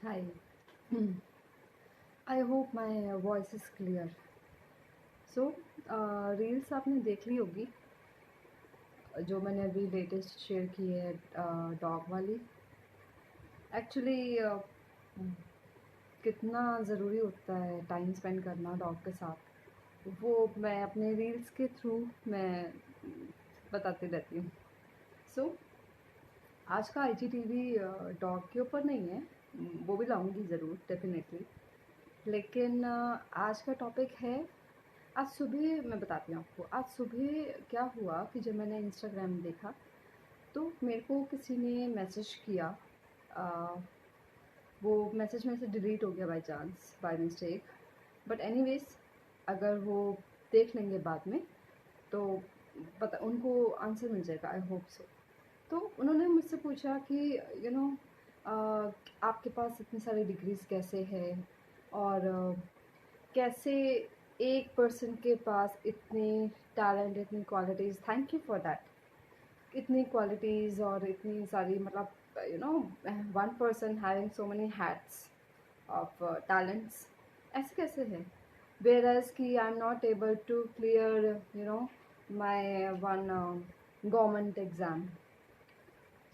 Hi. I hope my voice is clear. So, reels आपने देख ली होगी जो मैंने अभी लेटेस्ट शेयर की है डॉग वाली। एक्चुअली कितना ज़रूरी होता है टाइम स्पेंड करना डॉग के साथ, वो मैं अपने रील्स के थ्रू मैं बताती रहती हूँ। सो आज का IGTV डॉग के ऊपर नहीं है, वो भी लाऊंगी ज़रूर डेफिनेटली। लेकिन आज का टॉपिक है, आज सुबह मैं बताती हूँ आपको। आज सुबह क्या हुआ कि जब मैंने इंस्टाग्राम देखा तो मेरे को किसी ने मैसेज किया। आ, वो मैसेज मेरे से डिलीट हो गया by chance, by mistake. But anyways, अगर वो देख लेंगे बाद में तो पता उनको आंसर मिल जाएगा, आई होप सो। तो उन्होंने मुझसे पूछा कि यू नो आपके पास इतनी सारी डिग्रीज कैसे है, और कैसे एक पर्सन के पास इतनी टैलेंट, इतनी qualities, thank you for that, इतनी क्वालिटीज़ और इतनी सारी, मतलब you know one person having so many hats off talents, ऐसे कैसे है। वेयर एज कि I am not able to clear my one government exam.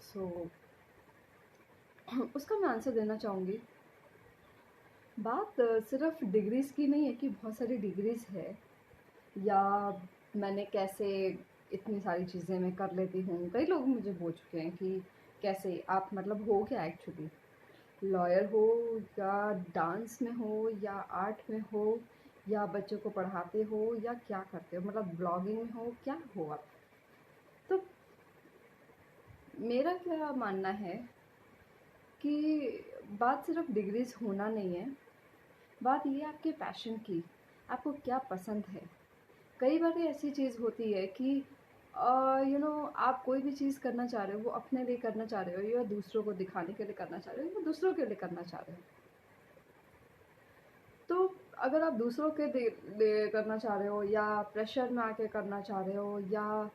So उसका मैं आंसर देना चाहूँगी। बात सिर्फ डिग्रीज़ की नहीं है कि बहुत सारी डिग्रीज़ है, या मैंने कैसे इतनी सारी चीज़ें मैं कर लेती हूँ। कई लोग मुझे बोल चुके हैं कि कैसे आप, मतलब हो क्या एक्चुअली, लॉयर हो या डांस में हो या आर्ट में हो या बच्चों को पढ़ाते हो या क्या करते हो, मतलब ब्लॉगिंग में हो, क्या हो आप। तो मेरा क्या मानना है कि बात सिर्फ डिग्रीज होना नहीं है, बात ये है आपके पैशन की, आपको क्या पसंद है। कई बार ऐसी चीज़ होती है कि आप कोई भी चीज़ करना चाह रहे हो, वो अपने लिए करना चाह रहे हो या दूसरों को दिखाने के लिए करना चाह रहे हो या दूसरों के लिए करना चाह रहे हो। तो अगर आप दूसरों के लिए करना चाह रहे हो या प्रेशर में आके करना चाह रहे हो, या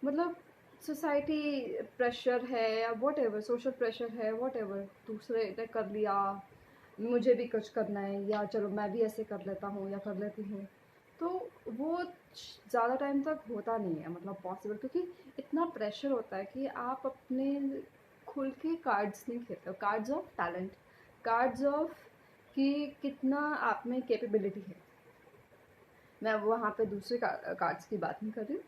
मतलब सोसाइटी प्रेशर है या वॉट एवर, सोशल प्रेशर है, वॉट एवर, दूसरे ने कर लिया मुझे भी कुछ करना है, या चलो मैं भी ऐसे कर लेता हूँ या कर लेती हूँ, तो वो ज़्यादा टाइम तक होता नहीं है, मतलब पॉसिबल, क्योंकि इतना प्रेशर होता है कि आप अपने खुल के कार्ड्स नहीं खेलते हो, cards of talent, cards of कि कितना आप में कैपेबिलिटी है। मैं वहाँ पे दूसरे कार्ड्स की बात नहीं कर रही हूँ,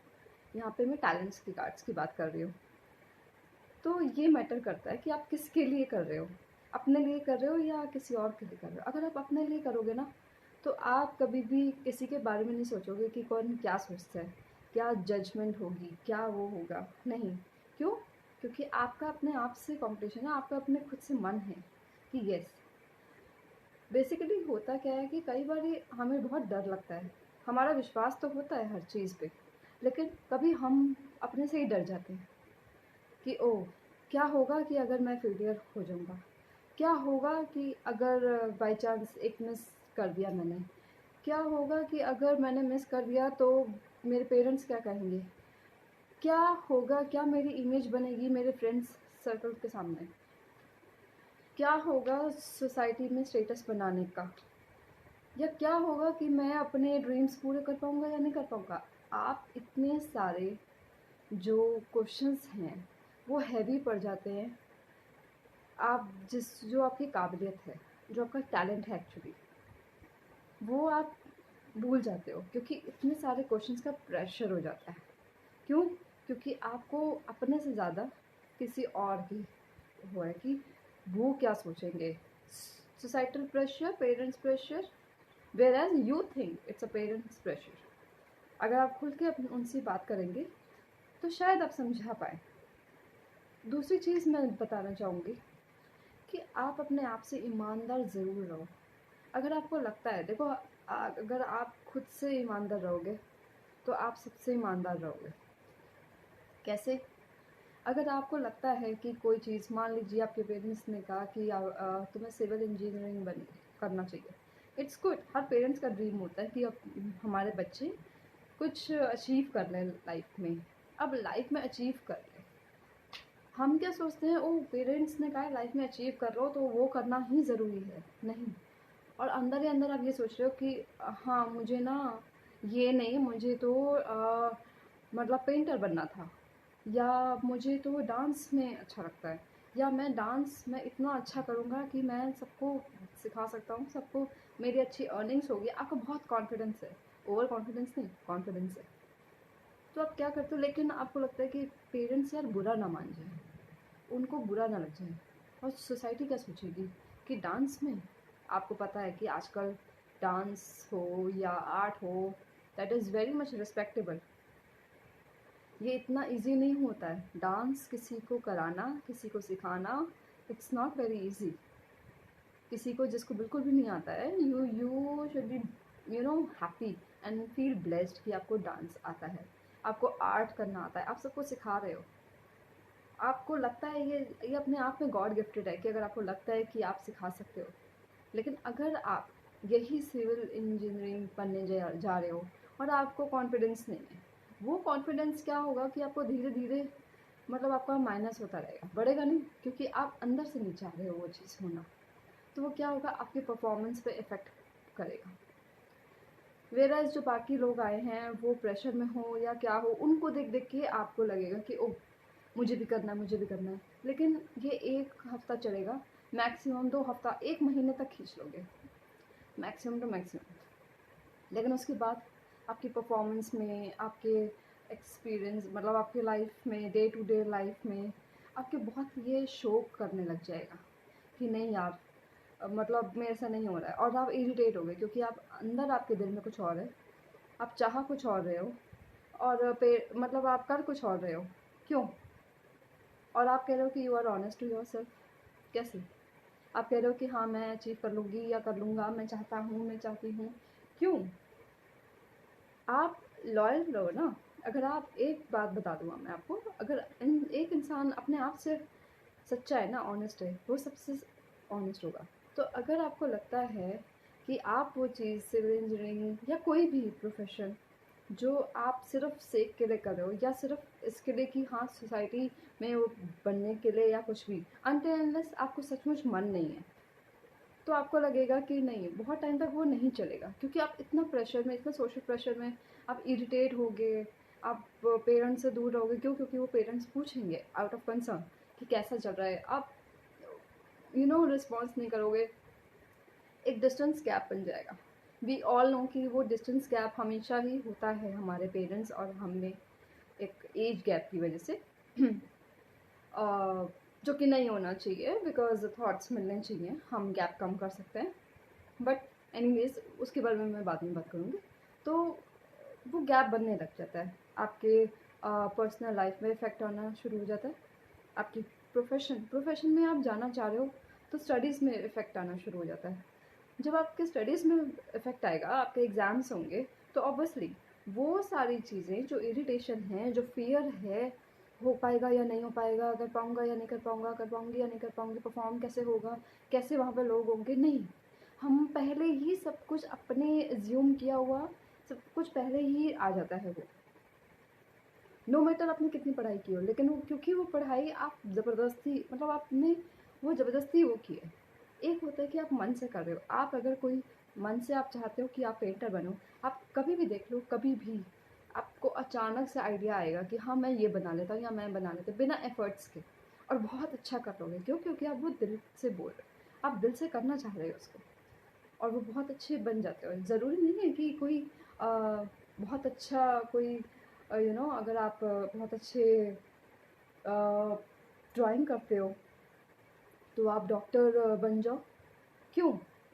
यहाँ पे मैं टैलेंट्स की कार्ड्स की बात कर रही हूँ। तो ये मैटर करता है कि आप किसके लिए कर रहे हो, अपने लिए कर रहे हो या किसी और के लिए कर रहे हो। अगर आप अपने लिए करोगे ना, तो आप कभी भी किसी के बारे में नहीं सोचोगे कि कौन क्या सोचता है, क्या जजमेंट होगी, क्या वो होगा, नहीं। क्यों? क्योंकि आपका अपने आप से कॉम्पिटिशन है, आपका अपने खुद से मन है कि यस। बेसिकली होता क्या है कि कई बार हमें बहुत डर लगता है, हमारा विश्वास तो होता है हर चीज़ पे, लेकिन कभी हम अपने से ही डर जाते हैं कि ओह, क्या होगा कि अगर मैं फेलियर हो जाऊँगा, क्या होगा कि अगर बाय चांस एक मिस कर दिया मैंने, क्या होगा कि अगर मैंने मिस कर दिया तो मेरे पेरेंट्स क्या कहेंगे, क्या होगा, क्या मेरी इमेज बनेगी मेरे फ्रेंड्स सर्कल के सामने, क्या होगा सोसाइटी में स्टेटस बनाने का, या क्या होगा कि मैं अपने ड्रीम्स पूरे कर पाऊँगा या नहीं कर पाऊँगा। आप इतने सारे जो क्वेश्चंस हैं वो हैवी पड़ जाते हैं। आप जो आपकी काबिलियत है, जो आपका टैलेंट है एक्चुअली, वो आप भूल जाते हो, क्योंकि इतने सारे क्वेश्चंस का प्रेशर हो जाता है। क्यों? क्योंकि आपको अपने से ज़्यादा किसी और की वो है कि वो क्या सोचेंगे। Societal pressure, parents pressure, whereas you think it's a parents pressure. अगर आप खुल के उनसे बात करेंगे तो शायद आप समझा पाए। दूसरी चीज़ मैं बताना चाहूँगी कि आप अपने आप से ईमानदार ज़रूर रहो। अगर आपको लगता है, देखो, अगर आप खुद से ईमानदार रहोगे तो आप सबसे ईमानदार रहोगे। कैसे? अगर आपको लगता है कि कोई चीज़, मान लीजिए आपके पेरेंट्स ने कहा कि तुम्हें सिविल इंजीनियरिंग बन करना चाहिए, इट्स गुड, हर पेरेंट्स का ड्रीम होता है कि अब हमारे बच्चे कुछ अचीव कर लें लाइफ में। अब लाइफ में अचीव कर लें, हम क्या सोचते हैं, ओ पेरेंट्स ने कहा है लाइफ में अचीव कर लो तो वो करना ही ज़रूरी है, नहीं। और अंदर ही अंदर आप ये सोच रहे हो कि हाँ मुझे ना ये नहीं, मुझे तो मतलब पेंटर बनना था, या मुझे तो डांस में अच्छा लगता है, या मैं डांस में इतना अच्छा करूँगा कि मैं सबको सिखा सकता हूँ, सबको मेरी अच्छी अर्निंग्स होगी। आपको बहुत कॉन्फिडेंस है, ओवर कॉन्फिडेंस नहीं, कॉन्फिडेंस है। तो आप क्या करते हो, लेकिन आपको लगता है कि पेरेंट्स यार बुरा ना मान जाए, उनको बुरा ना लग जाए, और सोसाइटी क्या सोचेगी कि डांस में, आपको पता है कि आजकल डांस हो या आर्ट हो, that is very much respectable. ये इतना इजी नहीं होता है डांस किसी को कराना, किसी को सिखाना, इट्स नॉट वेरी इजी। किसी को जिसको बिल्कुल भी नहीं आता है, you should be happy and feel blessed कि आपको डांस आता है, आपको आर्ट करना आता है, आप सबको सिखा रहे हो। आपको लगता है ये अपने आप में गॉड गिफ्टेड है कि अगर आपको लगता है कि आप सिखा सकते हो। लेकिन अगर आप यही सिविल इंजीनियरिंग पढ़ने जा रहे हो और आपको कॉन्फिडेंस नहीं है, वो कॉन्फिडेंस क्या होगा कि आपको धीरे धीरे मतलब आपका माइनस होता रहेगा, बढ़ेगा नहीं, क्योंकि आप अंदर से नहीं चाह रहे हो वो चीज़ होना। तो वो क्या होगा, आपके परफॉर्मेंस पे इफ़ेक्ट करेगा। वेराज जो बाकी लोग आए हैं वो प्रेशर में हो या क्या हो, उनको देख देख के आपको लगेगा कि ओह मुझे भी करना है, मुझे भी करना है। लेकिन ये 1 हफ़्ता चलेगा, मैक्सिमम 2 हफ़्ता, 1 महीने तक खींच लोगे, मैक्सिमम टू मैक्सिमम। लेकिन उसके बाद आपकी परफॉर्मेंस में, आपके एक्सपीरियंस मतलब आपके लाइफ में, डे टू डे लाइफ में आपके बहुत ये शो करने लग जाएगा कि नहीं यार, मतलब मेरे से नहीं हो रहा है, और आप इरिटेट हो गए क्योंकि आप अंदर आपके दिल में कुछ और है, आप चाह कुछ और रहे हो, और पे मतलब आप कर कुछ और रहे हो। क्यों? और आप कह रहे हो कि you are honest to yourself. कैसे? आप कह रहे हो कि हाँ मैं अचीव कर लूँगी या कर लूँगा, मैं चाहता हूँ, मैं चाहती हूँ। क्यों? आप लॉयल रहो ना। अगर आप, एक बात बता दूँगा मैं आपको, अगर एक इंसान अपने आप से सच्चा है ना, ऑनेस्ट है, वो सबसे ऑनेस्ट होगा। तो अगर आपको लगता है कि आप वो चीज़, सिविल इंजीनियरिंग या कोई भी प्रोफेशन जो आप सिर्फ सेक के लिए कर रहे हो, या सिर्फ इसके लिए कि हाँ सोसाइटी में वो बनने के लिए, या कुछ भी, अनटिल अनलेस आपको सचमुच मन नहीं है, तो आपको लगेगा कि नहीं, बहुत टाइम तक वो नहीं चलेगा, क्योंकि आप इतना प्रेशर में, इतना सोशल प्रेशर में आप इरिटेट होगे, आप पेरेंट्स से दूर रहोगे। क्यों? क्योंकि वो पेरेंट्स पूछेंगे आउट ऑफ कंसर्न कि कैसा चल रहा है, आप रिस्पॉन्स नहीं करोगे, एक डिस्टेंस गैप बन जाएगा। वी ऑल नो कि वो डिस्टेंस गैप हमेशा ही होता है हमारे पेरेंट्स और हम में, एक एज गैप की वजह से जो कि नहीं होना चाहिए, बिकॉज थॉट्स मिलने चाहिए, हम गैप कम कर सकते हैं। बट एनीवेज उसके बारे में मैं बाद में बात करूँगी। तो वो गैप बनने लग जाता है, आपके पर्सनल लाइफ में इफ़ेक्ट आना शुरू हो जाता है, आपकी प्रोफेशन में आप जाना चाह रहे हो तो स्टडीज़ में इफ़ेक्ट आना शुरू हो जाता है। जब आपके स्टडीज़ में इफ़ेक्ट आएगा, आपके एग्ज़ाम्स होंगे, तो ऑब्वियसली वो सारी चीज़ें, जो इरिटेशन है, जो फ़ियर है, हो पाएगा या नहीं हो पाएगा, कर पाऊँगा या नहीं कर पाऊँगा, कर पाऊँगी या नहीं कर पाऊँगी, परफ़ॉर्म कैसे होगा, कैसे वहाँ पे लोग होंगे, नहीं। हम पहले ही सब कुछ अपने अज़्यूम किया हुआ, सब कुछ पहले ही आ जाता है वो। नो मैटर आपने कितनी पढ़ाई की हो, लेकिन वो, क्योंकि वो पढ़ाई आप ज़बरदस्ती, मतलब आपने वो ज़बरदस्ती वो की है। एक होता है कि आप मन से कर रहे हो, आप अगर कोई मन से आप चाहते हो कि आप पेंटर बनो, आप कभी भी देख लो, कभी भी आपको अचानक से आइडिया आएगा कि हाँ मैं ये बना लेता हूँ या मैं बना लेता हूँ, बिना एफर्ट्स के, और बहुत अच्छा कर लोगे। क्यों? क्योंकि आप वो दिल से बोल रहे हो, आप दिल से करना चाह रहे हो उसको, और वो बहुत अच्छे बन जाते हो। ज़रूरी नहीं है कि कोई बहुत अच्छा कोई अगर आप बहुत अच्छे ड्राइंग करते हो तो आप डॉक्टर बन जाओ। क्यों?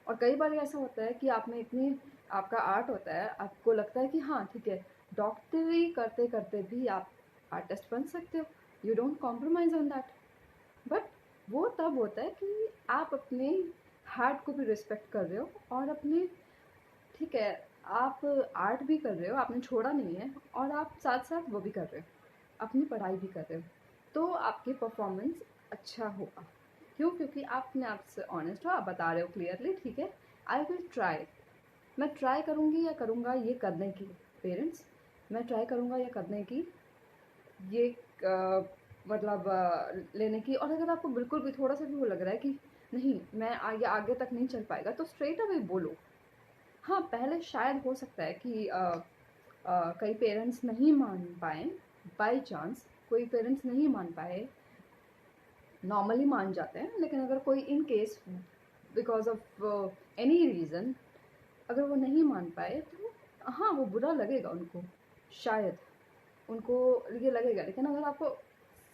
और कई बार ऐसा होता है कि आप में इतनी, आपका आर्ट होता है, आपको लगता है कि हाँ ठीक है, डॉक्टरी करते करते भी आप आर्टिस्ट बन सकते हो, you don't compromise on that. But वो तब होता है कि आप अपने हार्ट को भी रिस्पेक्ट कर रहे हो, और अपने, ठीक है, आप आर्ट भी कर रहे हो, आपने छोड़ा नहीं है, और आप साथ-साथ वो भी कर रहे हो, अपनी पढ़ाई भी कर रहे हो, तो आपकी परफ़ॉर्मेंस अच्छा होगा। क्यों? क्योंकि आप अपने आप से ऑनेस्ट हो, आप बता रहे हो क्लियरली, ठीक है, आई विल ट्राई, मैं ट्राई करूँगी या करूँगा ये करने की, पेरेंट्स, मैं ट्राई करूँगा या करने की, ये मतलब लेने की। और अगर आपको बिल्कुल भी थोड़ा सा भी वो लग रहा है कि नहीं मैं आगे आगे तक नहीं चल पाएगा, तो स्ट्रेट अवे बोलो। हाँ, पहले शायद हो सकता है कि कई पेरेंट्स नहीं मान पाएँ, बाय चांस कोई पेरेंट्स नहीं मान पाए, नॉर्मली मान जाते हैं, लेकिन अगर कोई in case because of any reason अगर वो नहीं मान पाए, तो हाँ, वो बुरा लगेगा उनको, शायद उनको ये लगेगा। लेकिन अगर आपको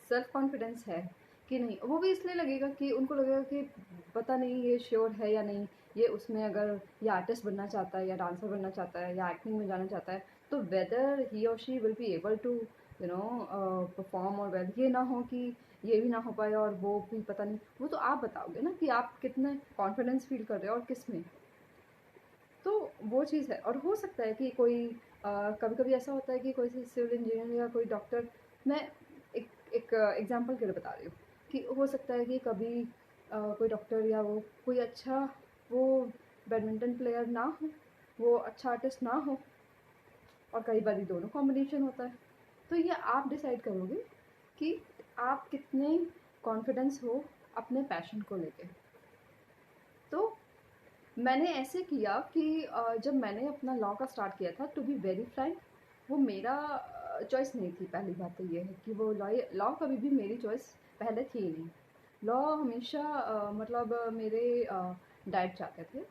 सेल्फ कॉन्फिडेंस है कि नहीं, वो भी इसलिए लगेगा कि उनको लगेगा कि पता नहीं ये श्योर है या नहीं, ये उसमें अगर ये आर्टिस्ट बनना चाहता है या डांसर बनना चाहता है या एक्टिंग में जाना चाहता है, तो वेदर ही और she will be able to perform, और वेदर ये ना हो कि ये भी ना हो पाए और वो भी पता नहीं। वो तो आप बताओगे ना कि आप कितने कॉन्फिडेंस फील कर रहे हो और किस में। तो वो चीज़ है। और हो सकता है कि कोई कभी कभी ऐसा होता है कि कोई सिविल इंजीनियर या कोई डॉक्टर, मैं एक एग्जांपल के लिए बता रही हूँ कि हो सकता है कि कभी कोई डॉक्टर या वो कोई अच्छा वो बैडमिंटन प्लेयर ना हो, वो अच्छा आर्टिस्ट ना हो, और कई बार दोनों कॉम्बिनेशन होता है। तो ये आप डिसाइड करोगे कि आप कितने कॉन्फिडेंस हो अपने पैशन को लेके। तो मैंने ऐसे किया कि जब मैंने अपना लॉ का स्टार्ट किया था, टू बी वेरी फ्रैंक, वो मेरा चॉइस नहीं थी। पहली बात तो ये है कि वो लॉ कभी भी मेरी चॉइस पहले थी ही नहीं। लॉ हमेशा मतलब मेरे डैड चाहते थे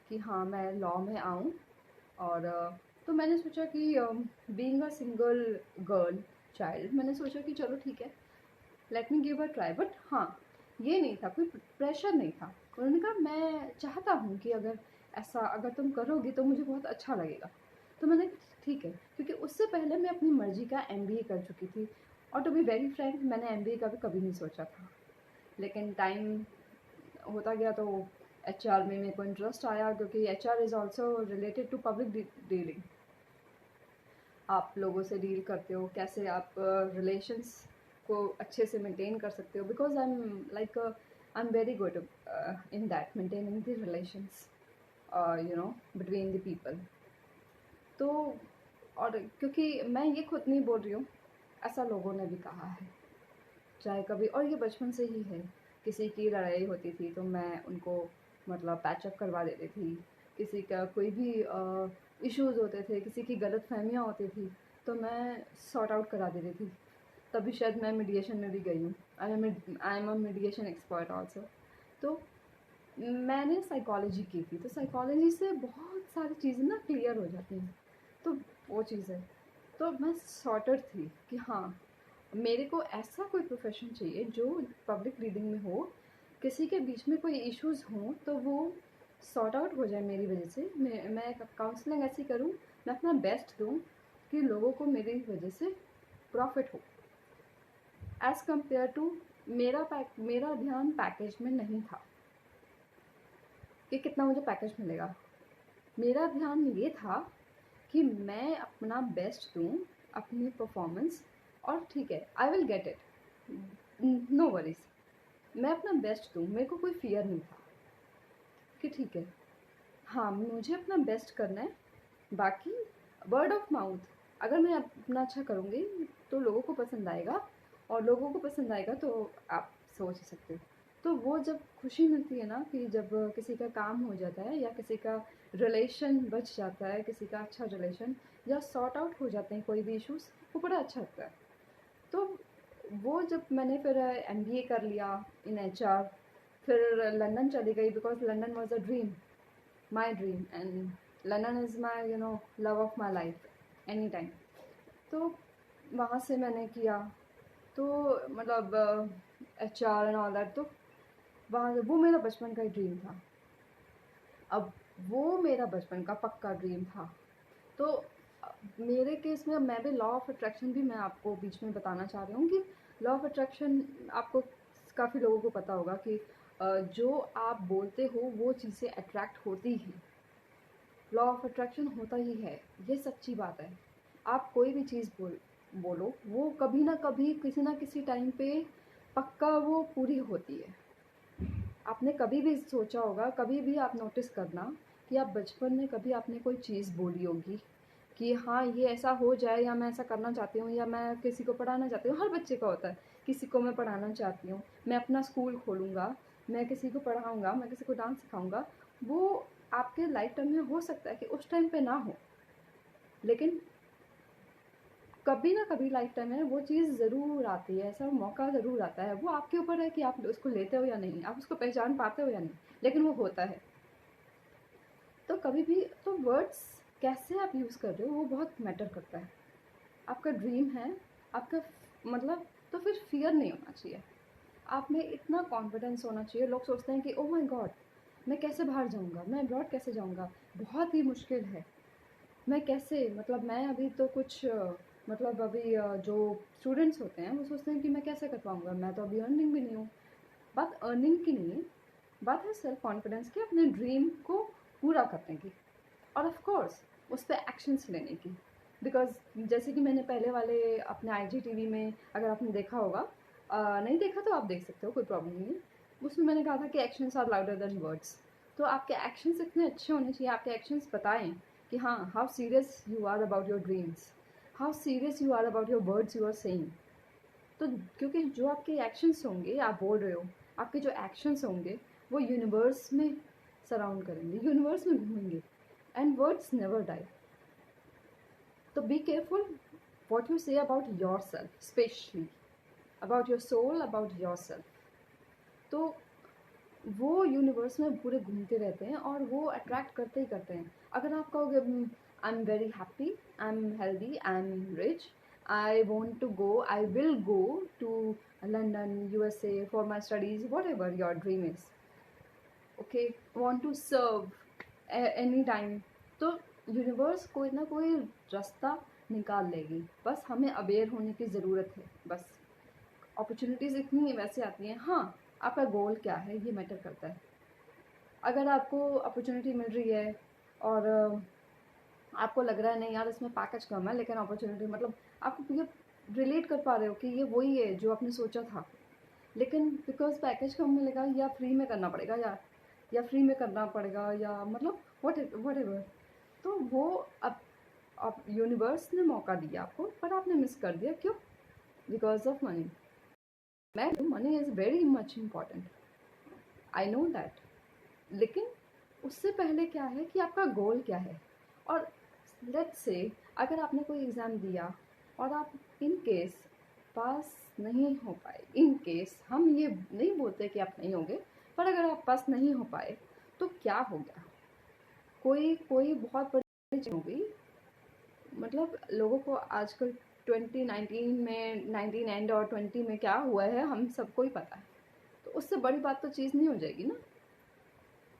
कि हाँ मैं लॉ में आऊँ। और तो मैंने सोचा कि being a single girl child, मैंने सोचा कि चलो ठीक है, let me give a try. But हाँ, ये नहीं था, कोई प्रेशर नहीं था। उन्होंने कहा मैं चाहता हूँ कि अगर ऐसा अगर तुम करोगी तो मुझे बहुत अच्छा लगेगा। तो मैंने कहा ठीक है, क्योंकि उससे पहले मैं अपनी मर्जी का एमबीए कर चुकी थी। और टू बी वेरी फ्रैंक, मैंने एमबीए का भी कभी नहीं सोचा था, लेकिन टाइम होता गया तो एचआर में मेरे को इंटरेस्ट आया, क्योंकि HR is also related to public dealing. आप लोगों से डील करते हो, कैसे आप रिलेशंस को अच्छे से मेंटेन कर सकते हो, because I am very good in that, maintaining the relations between the people. तो और क्योंकि मैं ये खुद नहीं बोल रही हूँ, ऐसा लोगों ने भी कहा है, चाहे कभी, और ये बचपन से ही है। किसी की लड़ाई होती थी तो मैं उनको मतलब पैचअप करवा देती थी। किसी का कोई भी इश्यूज़ होते थे, किसी की गलतफ़हमियाँ होती थी, तो मैं सॉर्ट आउट करा देती थी। तभी शायद मैं मीडिएशन में भी गई हूँ। I am a mediation expert also. तो मैंने साइकोलॉजी की थी, तो साइकोलॉजी से बहुत सारी चीज़ें ना क्लियर हो जाती हैं। तो वो चीज़ है। तो मैं सॉर्टेड थी कि हाँ, मेरे को ऐसा कोई प्रोफ़ेशन चाहिए जो पब्लिक रीडिंग में हो, किसी के बीच में कोई इश्यूज़ हों तो वो सॉर्ट आउट हो जाए मेरी वजह से। मैं काउंसलिंग ऐसी करूँ, मैं अपना बेस्ट दूँ कि लोगों को मेरी वजह से प्रॉफ़िट हो। एज़ कम्पेयर टू मेरा ध्यान पैकेज में नहीं था कि कितना मुझे पैकेज मिलेगा। मेरा ध्यान ये था कि मैं अपना बेस्ट दूँ, अपनी परफ़ॉर्मेंस, और ठीक है, I will get it, no worries. मैं अपना बेस्ट दूँ, मेरे को कोई फ़ियर नहीं था कि ठीक है, हाँ, मुझे अपना बेस्ट करना है। बाकी वर्ड ऑफ माउथ, अगर मैं अपना अच्छा करूँगी तो लोगों को पसंद आएगा, और लोगों को पसंद आएगा तो आप सोच ही सकते हो। तो वो जब खुशी मिलती है ना कि जब किसी का काम हो जाता है या किसी का रिलेशन बच जाता है, किसी का अच्छा रिलेशन, या सॉर्ट आउट हो जाते हैं कोई भी इश्यूज़, वो बड़ा अच्छा लगता है। तो वो जब मैंने फिर एमबीए कर लिया इन एचआर, फिर लंदन चली गई, because London was a dream, my dream, and London is my love of my life any time. तो वहाँ से मैंने किया, तो मतलब एचआर एंड ऑल दैट, तो वहाँ वो मेरा बचपन का ही ड्रीम था। अब वो मेरा बचपन का पक्का ड्रीम था। तो मेरे केस में मैं भी लॉ ऑफ अट्रैक्शन भी मैं आपको बीच में बताना चाह रही हूँ कि लॉ ऑफ अट्रैक्शन आपको काफ़ी लोगों को पता होगा कि जो आप बोलते हो वो चीज़ें अट्रैक्ट होती हैं। लॉ ऑफ अट्रैक्शन होता ही है, ये सच्ची बात है। आप कोई भी चीज़ बोलो, वो कभी ना कभी किसी ना किसी टाइम पे पक्का वो पूरी होती है। आपने कभी भी सोचा होगा, कभी भी आप नोटिस करना कि आप बचपन में कभी आपने कोई चीज़ बोली होगी कि हाँ ये ऐसा हो जाए, या मैं ऐसा करना चाहती हूँ, या मैं किसी को पढ़ाना चाहती हूँ। हर बच्चे का होता है किसी को मैं पढ़ाना चाहती हूँ, मैं अपना स्कूल खोलूँगा, मैं किसी को पढ़ाऊँगा, मैं किसी को डांस सिखाऊँगा, वो आपके लाइफ टाइम में हो सकता है कि उस टाइम पे ना हो, लेकिन कभी ना कभी लाइफ टाइम में वो चीज़ ज़रूर आती है, ऐसा मौका ज़रूर आता है। वो आपके ऊपर है कि आप उसको लेते हो या नहीं, आप उसको पहचान पाते हो या नहीं, लेकिन वो होता है। तो कभी भी तो वर्ड्स कैसे आप यूज़ कर रहे हो वो बहुत मैटर करता है। आपका ड्रीम है, आपका मतलब, तो फिर फ़ियर नहीं होना चाहिए। आप में इतना कॉन्फिडेंस होना चाहिए। लोग सोचते हैं कि ओह माय गॉड! मैं कैसे बाहर जाऊँगा? मैं अब्रॉड कैसे जाऊँगा? बहुत ही मुश्किल है। मैं कैसे, मतलब मैं अभी तो कुछ मतलब अभी जो स्टूडेंट्स होते हैं वो सोचते हैं कि मैं कैसे कर पाऊँगा? मैं तो अभी अर्निंग भी नहीं हूँ। बात अर्निंग की नहीं है, बात है सेल्फ कॉन्फिडेंस की, अपने ड्रीम को पूरा करने की, और ऑफ कोर्स उस पे एक्शंस लेने की। बिकॉज़ जैसे कि मैंने पहले वाले अपने आईजीटीवी में, अगर आपने देखा होगा, नहीं देखा तो आप देख सकते हो, कोई प्रॉब्लम नहीं है। उसमें मैंने कहा था कि actions are louder than words. तो आपके एक्शंस इतने अच्छे होने चाहिए, आपके एक्शंस बताएं कि हाँ, how serious you are about your dreams, how serious you are about your words you are saying. तो क्योंकि जो आपके एक्शंस होंगे, आप बोल रहे हो, आपके जो एक्शंस होंगे वो यूनिवर्स में सराउंड करेंगे, यूनिवर्स में घूमेंगे, एंड वर्ड्स नेवर डाई। तो be careful what you say about yourself, especially about your soul, about yourself. तो वो यूनिवर्स में पूरे घूमते रहते हैं और वो अट्रैक्ट करते ही करते हैं। अगर आप कहोगे I am very happy, I am healthy, I am rich, I want to go, I will go to London, USA for my studies, whatever your dream is, okay, want to serve any time, तो universe कोई ना कोई रास्ता निकाल लेगी। बस हमें aware होने की ज़रूरत है। बस अपॉर्चुनिटीज़ इतनी वैसे आती हैं। हाँ, आपका गोल क्या है ये मैटर करता है। अगर आपको अपॉर्चुनिटी मिल रही है और आपको लग रहा है नहीं यार इसमें पैकेज कम है, लेकिन अपॉर्चुनिटी, मतलब आप ये रिलेट कर पा रहे हो कि ये वही है जो आपने सोचा था, लेकिन बिकॉज पैकेज कम मिलेगा या फ्री में करना पड़ेगा, या फ्री में करना पड़ेगा, या मतलब वट एवर, तो वो अब यूनिवर्स ने मौका दिया आपको, पर आपने मिस कर दिया। क्यों? Because of money. Money is very much important, I know that, लेकिन उससे पहले क्या है कि आपका गोल क्या है। और लेट्स से अगर आपने कोई एग्ज़ाम दिया और आप इन केस पास नहीं हो पाए, इन केस, हम ये नहीं बोलते कि आप नहीं होंगे, पर अगर आप पास नहीं हो पाए तो क्या हो गया? कोई कोई बहुत बड़ी चीज़ हो गई। मतलब लोगों को आजकल 2019 में, 19 एंड और 20 में क्या हुआ है हम सबको ही पता है, तो उससे बड़ी बात तो चीज़ नहीं हो जाएगी ना।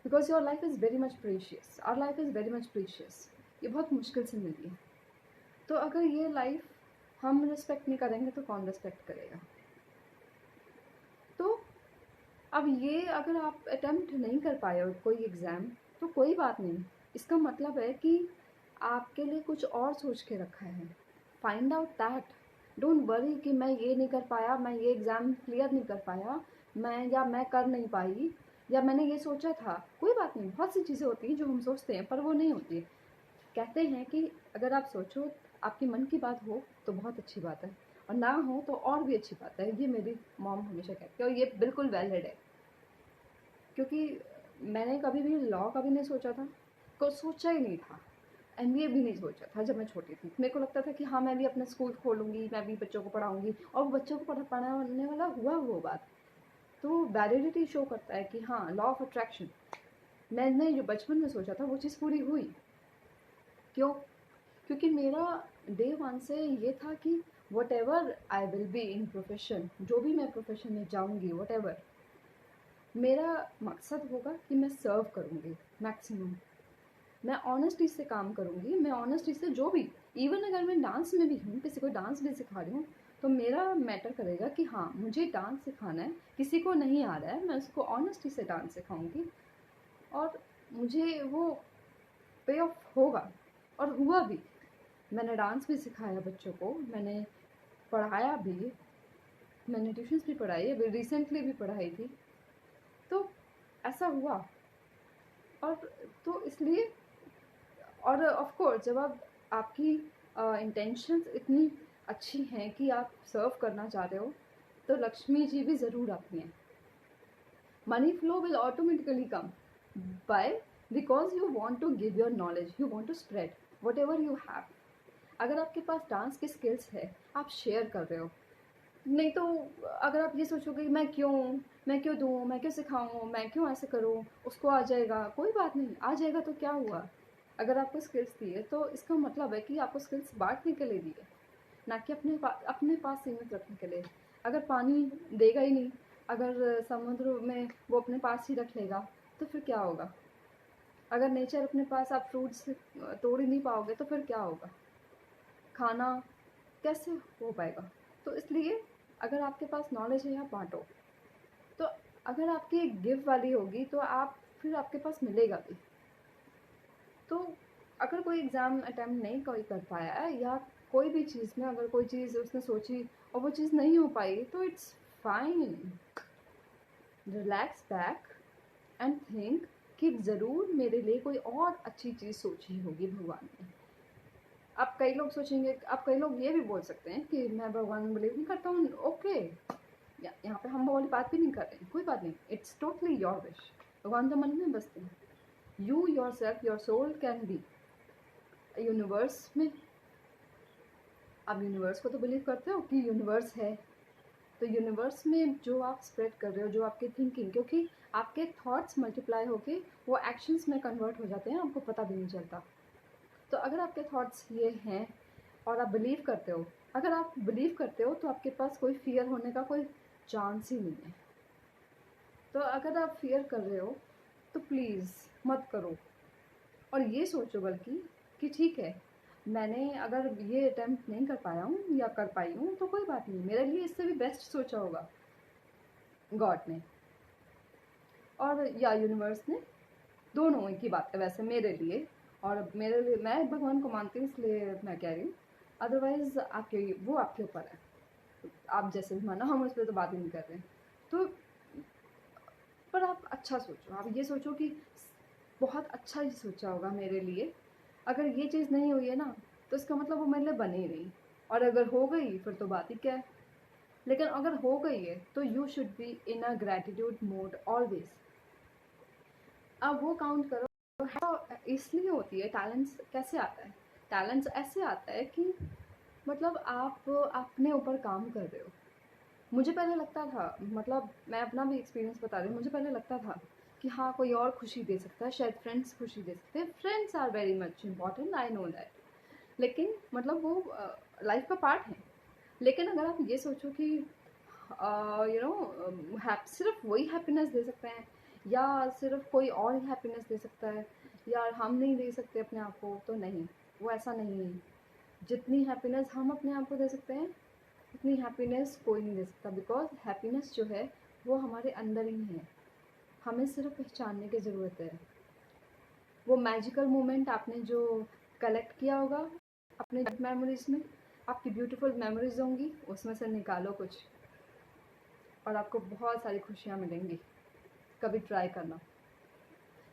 Because your life is very much precious, our life is very much precious, ये बहुत मुश्किल से मिली है। तो अगर ये लाइफ हम रिस्पेक्ट नहीं करेंगे तो कौन रिस्पेक्ट करेगा? तो अब ये अगर आप अटेम्प्ट नहीं कर पाए हो कोई एग्ज़ाम, तो कोई बात नहीं, इसका मतलब है कि आपके लिए कुछ और सोच के रखा है। Find out that, don't worry कि मैं ये नहीं कर पाया, मैं ये एग्ज़ाम क्लियर नहीं कर पाया, मैं कर नहीं पाई, या मैंने ये सोचा था। कोई बात नहीं, बहुत सी चीज़ें होती हैं जो हम सोचते हैं पर वो नहीं होती। कहते हैं कि अगर आप सोचो, आपके मन की बात हो तो बहुत अच्छी बात है, और ना हो तो और भी अच्छी बात है। ये मेरी मॉम हमेशा कहती है और ये बिल्कुल वैलिड है, क्योंकि मैंने कभी भी लॉ कभी नहीं सोचा था, कुछ सोचा ही नहीं था। एमबीए भी नहीं सोचा था जब मैं छोटी थी। मेरे को लगता था कि हाँ, मैं भी अपना स्कूल खोलूँगी, मैं भी बच्चों को पढ़ाऊँगी, और वो बच्चों को पढ़ाने वाला हुआ वो बात। तो वैलिडिटी शो करता है कि हाँ, लॉ ऑफ अट्रैक्शन, मैंने जो बचपन में सोचा था वो चीज़ पूरी हुई। क्यों? क्योंकि मेरा डे वन से ये था कि what ever I will be in profession, जो भी मैं प्रोफेशन में जाऊँगी, वट एवर, मेरा मकसद होगा कि मैं सर्व करूँगी मैक्सिमम। मैं ऑनेस्टी से काम करूँगी, मैं ऑनेस्टी से जो भी, इवन अगर मैं डांस में भी हूँ, किसी को डांस भी सिखा रही हूँ, तो मेरा मैटर करेगा कि हाँ, मुझे डांस सिखाना है, किसी को नहीं आ रहा है, मैं उसको ऑनेस्टी से डांस सिखाऊंगी, और मुझे वो पे ऑफ होगा। और हुआ भी। मैंने डांस भी सिखाया बच्चों को, मैंने पढ़ाया भी, मैंने ट्यूशन्स भी पढ़ाई, अभी रिसेंटली भी पढ़ाई थी, तो ऐसा हुआ। और तो इसलिए, और ऑफ कोर्स जब आपकी इंटेंशंस इतनी अच्छी हैं कि आप सर्व करना चाह रहे हो, तो लक्ष्मी जी भी ज़रूर आती हैं। Money flow will automatically come by because you want to give your knowledge, you want to spread whatever you have. अगर आपके पास डांस की स्किल्स है, आप शेयर कर रहे हो। नहीं तो अगर आप ये सोचोगे मैं क्यों दूँ, मैं क्यों सिखाऊँ, मैं क्यों ऐसे करूँ, उसको आ जाएगा, कोई बात नहीं, आ जाएगा तो क्या हुआ। अगर आपको स्किल्स दी है तो इसका मतलब है कि आपको स्किल्स बांटने के लिए दी है, ना कि अपने पास सीमित रखने के लिए। अगर पानी देगा ही नहीं, अगर समुद्र में वो अपने पास ही रख लेगा तो फिर क्या होगा। अगर नेचर अपने पास, आप फ्रूट्स तोड़ ही नहीं पाओगे तो फिर क्या होगा, खाना कैसे हो पाएगा। तो इसलिए अगर आपके पास नॉलेज है, आप बांटो। तो अगर आपकी गिव वाली होगी तो आप फिर आपके पास मिलेगा भी। तो अगर कोई एग्ज़ाम अटेम्प्ट नहीं कोई कर पाया है, या कोई भी चीज़ में अगर कोई चीज़ उसने सोची और वो चीज़ नहीं हो पाई, तो it's fine. Relax back and think कि ज़रूर मेरे लिए कोई और अच्छी चीज़ सोची होगी भगवान ने। अब कई लोग सोचेंगे, अब कई लोग ये भी बोल सकते हैं कि मैं भगवान में बिलीव नहीं करता हूँ। ओके, यहाँ पे हम वो वाली बात भी नहीं कर रहे हैं, कोई बात नहीं, इट्स टोटली योर विश। भगवान तो मन में बसते हैं। You yourself, your soul can be universe में। आप यूनिवर्स को तो बिलीव करते हो कि यूनिवर्स है, तो यूनिवर्स में जो आप स्प्रेड कर रहे हो, जो आपकी थिंकिंग, क्योंकि आपके थॉट्स मल्टीप्लाई होके वो एक्शंस में कन्वर्ट हो जाते हैं, आपको पता भी नहीं चलता। तो अगर आपके थॉट्स ये हैं और आप बिलीव करते हो, अगर आप बिलीव करते हो तो आपके पास कोई फियर होने का कोई चांस ही नहीं है। तो अगर आप फियर कर रहे हो तो प्लीज़ मत करो, और ये सोचो बल्कि कि ठीक है, मैंने अगर ये अटेम्प्ट नहीं कर पाया हूँ या कर पाई हूँ तो कोई बात नहीं, मेरे लिए इससे भी बेस्ट सोचा होगा गॉड ने और या यूनिवर्स ने। दोनों एक ही बात है वैसे मेरे लिए, और मेरे लिए, मैं भगवान को मानती हूँ इसलिए मैं कह रही हूँ। अदरवाइज़ आपके, वो आपके ऊपर है, आप जैसे भी मानो, हम उस पर तो बात ही नहीं कर रहे हैं। तो पर आप अच्छा सोचो, आप ये सोचो कि बहुत अच्छा ही सोचा होगा मेरे लिए। अगर ये चीज़ नहीं हुई है ना, तो इसका मतलब वो मेरे लिए बनी ही नहीं, और अगर हो गई फिर तो बात ही क्या है। लेकिन अगर हो गई है तो you should be in a gratitude mode always. अब वो काउंट करो, इसलिए होती है। टैलेंट्स कैसे आता है, टैलेंट्स ऐसे आता है कि मतलब आप अपने ऊपर काम कर रहे हो। मुझे पहले लगता था, मतलब मैं अपना भी एक्सपीरियंस बता रही हूँ, मुझे पहले लगता था कि हाँ कोई और खुशी दे सकता है, शायद फ्रेंड्स खुशी दे सकते हैं, friends are very much important, I know that. लेकिन मतलब वो लाइफ का पार्ट है। लेकिन अगर आप ये सोचो कि सिर्फ वही हैप्पीनेस दे सकते हैं, या सिर्फ कोई और ही हैप्पीनेस दे सकता है, या हम नहीं दे सकते अपने आप को, तो नहीं, वो ऐसा नहीं है। जितनी हैप्पीनेस हम अपने आप को दे सकते हैं, उतनी हैप्पीनेस कोई नहीं दे सकता, बिकॉज हैप्पीनेस जो है वो हमारे अंदर ही है, हमें सिर्फ पहचानने की ज़रूरत है। वो मैजिकल मोमेंट आपने जो कलेक्ट किया होगा अपने मेमोरीज में, आपकी ब्यूटीफुल मेमोरीज होंगी, उसमें से निकालो कुछ और आपको बहुत सारी खुशियाँ मिलेंगी। कभी ट्राई करना,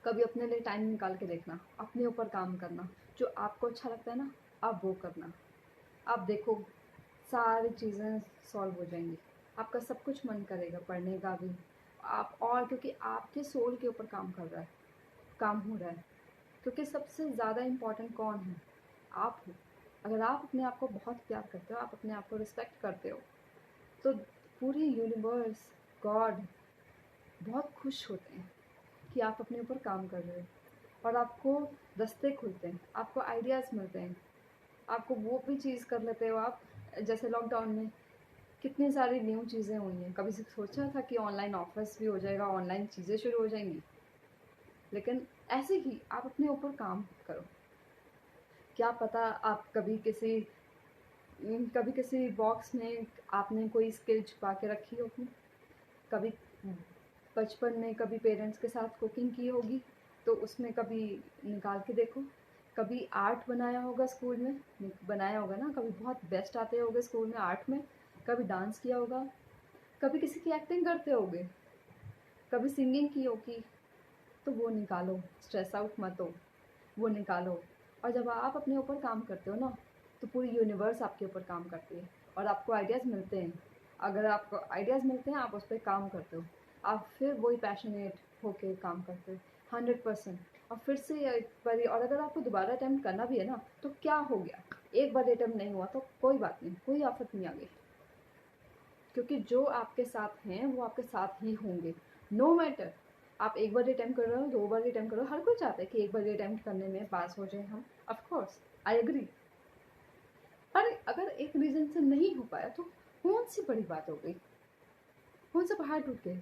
कभी अपने लिए टाइम निकाल के देखना, अपने ऊपर काम करना, जो आपको अच्छा लगता है ना, आप वो करना। आप देखो सारी चीज़ें सॉल्व हो जाएंगी, आपका सब कुछ मन करेगा पढ़ने का भी। आप, और क्योंकि आपके सोल के ऊपर काम कर रहा है, काम हो रहा है, क्योंकि सबसे ज़्यादा इम्पॉर्टेंट कौन है, आप हो। अगर आप अपने आप को बहुत प्यार करते हो, आप अपने आप को रिस्पेक्ट करते हो, तो पूरी यूनिवर्स, गॉड बहुत खुश होते हैं कि आप अपने ऊपर काम कर रहे हो, और आपको रास्ते खुलते हैं, आपको आइडियाज़ मिलते हैं, आपको वो भी चीज़ कर लेते हो आप। जैसे लॉकडाउन में कितनी सारी न्यू चीज़ें हुई हैं, कभी से सोचा था कि ऑनलाइन ऑफर्स भी हो जाएगा, ऑनलाइन चीज़ें शुरू हो जाएंगी। लेकिन ऐसे ही आप अपने ऊपर काम करो, क्या पता आप कभी किसी बॉक्स में आपने कोई स्किल छुपा के रखी होगी, कभी बचपन में कभी पेरेंट्स के साथ कुकिंग की होगी तो उसमें कभी निकाल के देखो, कभी आर्ट बनाया होगा स्कूल में, बनाया होगा ना, कभी बहुत बेस्ट आते होगे स्कूल में आर्ट में, कभी डांस किया होगा, कभी किसी की एक्टिंग करते होगे, कभी सिंगिंग की होगी, तो वो निकालो, स्ट्रेस आउट मत हो, वो निकालो। और जब आप अपने ऊपर काम करते हो ना, तो पूरी यूनिवर्स आपके ऊपर काम करती है और आपको आइडियाज़ मिलते हैं। अगर आपको आइडियाज़ मिलते हैं आप उस पर काम करते हो, आप फिर वही पैशनेट होके काम करते हो 100%। और फिर से एक बारी, और अगर आपको दोबारा अटैम्प्ट करना भी है ना तो क्या हो गया, एक बार अटैम्प्ट नहीं हुआ तो कोई बात नहीं, कोई आफत नहीं आ गई, क्योंकि जो आपके साथ हैं वो आपके साथ ही होंगे। नो मैटर आप एक बार अटैम्प्ट कर रहे हो, 2 बार अटैम्प्ट कर रहे हो, हर कोई चाहता है कि एक बार अटैम्प्ट करने में पास हो जाए हम, ऑफ कोर्स आई एग्री। पर अगर एक रीज़न से नहीं हो पाया तो कौन सी बड़ी बात हो गई, कौन सा पहाड़ टूट गए।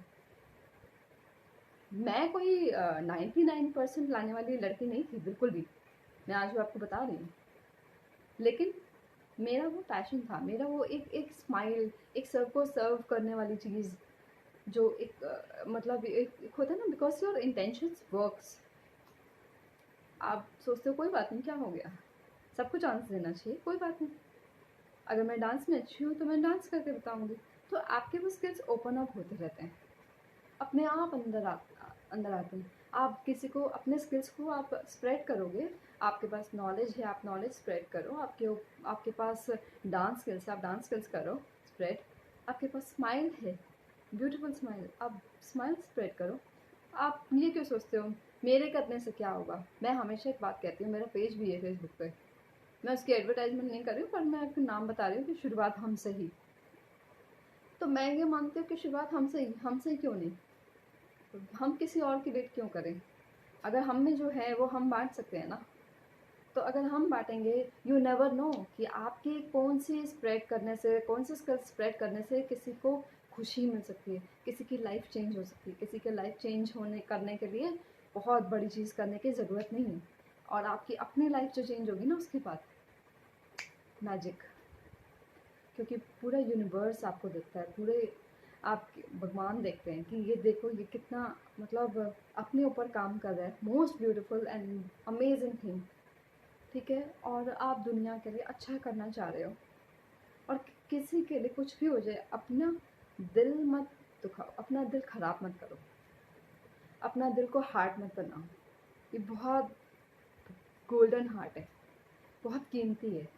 मैं कोई 99% लाने वाली लड़की नहीं थी, बिल्कुल भी, मैं आज भी आपको बता रही हूँ। लेकिन मेरा वो पैशन था, मेरा वो एक स्माइल, एक सबको सर्व करने वाली चीज़, जो एक मतलब एक होता है ना, बिकॉज योर इंटेंशंस वर्क्स। आप सोचते हो कोई बात नहीं, क्या हो गया, सबको चांस देना चाहिए, कोई बात नहीं, अगर मैं डांस में अच्छी हूँ तो मैं डांस करके बताऊँगी। तो आपके वो स्किल्स ओपन अप होते रहते हैं, अपने आप अंदर आते हैं। आप किसी को अपने स्किल्स को आप स्प्रेड करोगे, आपके पास नॉलेज है, आप नॉलेज स्प्रेड करो, आपके पास डांस स्किल्स है, आप डांस स्किल्स करो स्प्रेड, आपके पास स्माइल है, ब्यूटीफुल स्माइल, आप स्माइल स्प्रेड करो। आप ये क्यों सोचते हो मेरे करने से क्या होगा। मैं हमेशा एक बात कहती हूँ, मेरा पेज भी है फेसबुक पे, मैं उसकी एडवर्टाइजमेंट नहीं कर रही हूँ, पर मैं आपको नाम बता रही हूँ कि शुरुआत हमसे ही। तो मैं ये मानती हूँ कि शुरुआत हमसे ही क्यों नहीं, हम किसी और की वेट क्यों करें। अगर हम में जो है वो हम बांट सकते हैं ना, तो अगर हम बांटेंगे, यू नेवर नो कि आपकी कौन सी स्प्रेड करने से, कौन सी स्किल स्प्रेड करने से किसी को खुशी मिल सकती है, किसी की लाइफ चेंज हो सकती है। किसी के लाइफ चेंज होने करने के लिए बहुत बड़ी चीज़ करने की ज़रूरत नहीं है, और आपकी अपनी लाइफ जो चेंज होगी ना उसके बाद मैजिक, क्योंकि पूरा यूनिवर्स आपको देखता है, पूरे आप भगवान देखते हैं कि ये देखो ये कितना मतलब अपने ऊपर काम कर रहा है, most beautiful and amazing thing, ठीक है। और आप दुनिया के लिए अच्छा करना चाह रहे हो, और किसी के लिए कुछ भी हो जाए, अपना दिल मत दुखाओ, अपना दिल खराब मत करो, अपना दिल को हार्ट मत बनाओ। ये बहुत गोल्डन हार्ट है, बहुत कीमती है,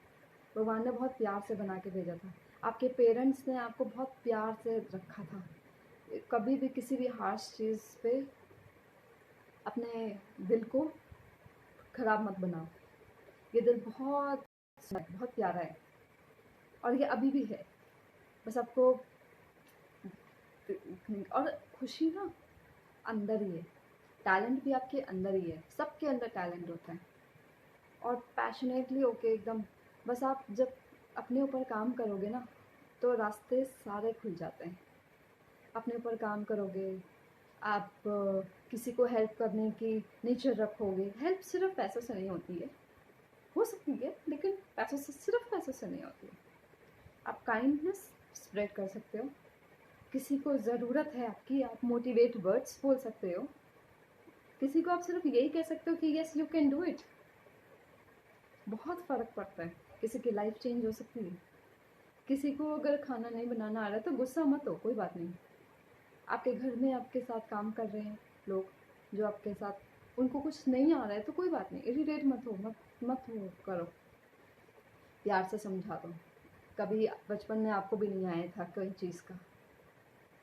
भगवान ने बहुत प्यार से बना के भेजा था, आपके पेरेंट्स ने आपको बहुत प्यार से रखा था। कभी भी किसी भी हार्श चीज़ पे अपने दिल को खराब मत बनाओ। ये दिल बहुत बहुत प्यारा है, और ये अभी भी है, बस आपको, और खुशी ना अंदर ही है, टैलेंट भी आपके अंदर ही है, सबके अंदर टैलेंट होता है। और पैशनेटली ओके एकदम, बस आप जब अपने ऊपर काम करोगे ना तो रास्ते सारे खुल जाते हैं। अपने ऊपर काम करोगे, आप किसी को हेल्प करने की नेचर रखोगे। हेल्प सिर्फ पैसों से नहीं होती है, हो सकती है लेकिन पैसों से, सिर्फ पैसों से नहीं होती है। आप काइंडनेस स्प्रेड कर सकते हो, किसी को ज़रूरत है आपकी, आप मोटिवेट वर्ड्स बोल सकते हो, किसी को आप सिर्फ यही कह सकते हो कि yes you can do it. बहुत फ़र्क पड़ता है, किसी की लाइफ चेंज हो सकती है। किसी को अगर खाना नहीं बनाना आ रहा है तो गुस्सा मत हो, कोई बात नहीं। आपके घर में आपके साथ काम कर रहे हैं लोग, जो आपके साथ, उनको कुछ नहीं आ रहा है तो कोई बात नहीं, इरिटेट मत हो, मत हो करो, प्यार से समझा दो। कभी बचपन में आपको भी नहीं आया था कोई चीज़ का,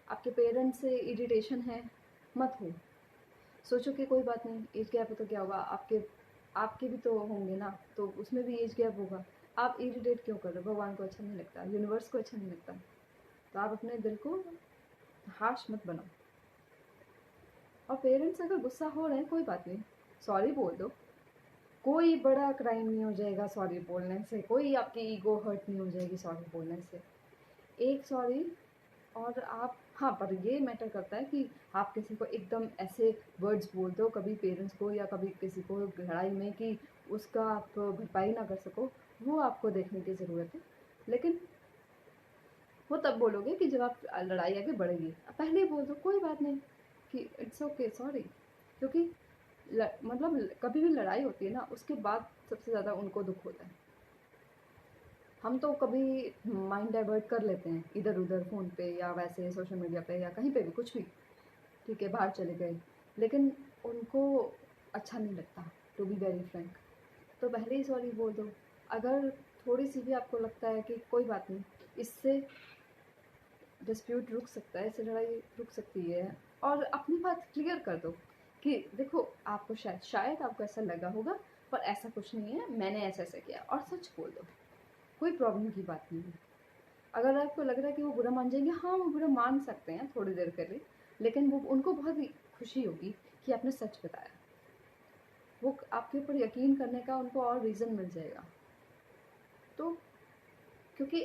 आपके पेरेंट्स से इरिटेशन है, मत हो, सोचो कि कोई बात नहीं, एज गैप है तो क्या होगा, आपके आपके भी तो होंगे ना, तो उसमें भी एज गैप होगा। आप इरिटेट क्यों कर रहे हो, भगवान को अच्छा नहीं लगता, यूनिवर्स को अच्छा नहीं लगता, तो आप अपने दिल को हार्श मत बनाओ। और पेरेंट्स अगर गुस्सा हो रहे हैं कोई बात नहीं, सॉरी बोल दो, कोई बड़ा क्राइम नहीं हो जाएगा सॉरी बोलने से, कोई आपकी ईगो हर्ट नहीं हो जाएगी सॉरी बोलने से। एक सॉरी, और आप, हाँ, पर ये मैटर करता है कि आप किसी को एकदम ऐसे वर्ड्स बोल दो कभी पेरेंट्स को या कभी किसी को लड़ाई में कि उसका आप भरपाई ना कर सको, वो आपको देखने की ज़रूरत है। लेकिन वो तब बोलोगे कि जब आप लड़ाई आगे बढ़ेगी, पहले ही बोल दो कोई बात नहीं कि इट्स ओके सॉरी, क्योंकि मतलब कभी भी लड़ाई होती है ना उसके बाद सबसे ज़्यादा उनको दुख होता है। हम तो कभी माइंड डाइवर्ट कर लेते हैं इधर उधर फ़ोन पे या वैसे सोशल मीडिया पे या कहीं पे भी कुछ भी, ठीक है, बाहर चले गए, लेकिन उनको अच्छा नहीं लगता, टू बी वेरी फ्रैंक। तो पहले ही सॉरी बोल दो। अगर थोड़ी सी भी आपको लगता है कि कोई बात नहीं, इससे डिस्प्यूट रुक सकता है, इससे लड़ाई रुक सकती है। और अपनी बात क्लियर कर दो कि देखो आपको शायद आपको ऐसा लगा होगा, पर ऐसा कुछ नहीं है, मैंने ऐसा ऐसा किया, और सच बोल दो, कोई प्रॉब्लम की बात नहीं है। अगर आपको लग रहा है कि वो बुरा मान जाएंगे, हाँ वो बुरा मान सकते हैं थोड़ी देर के लिए, लेकिन वो उनको बहुत ही खुशी होगी कि आपने सच बताया। वो आपके ऊपर यकीन करने का उनको और रीज़न मिल जाएगा। तो क्योंकि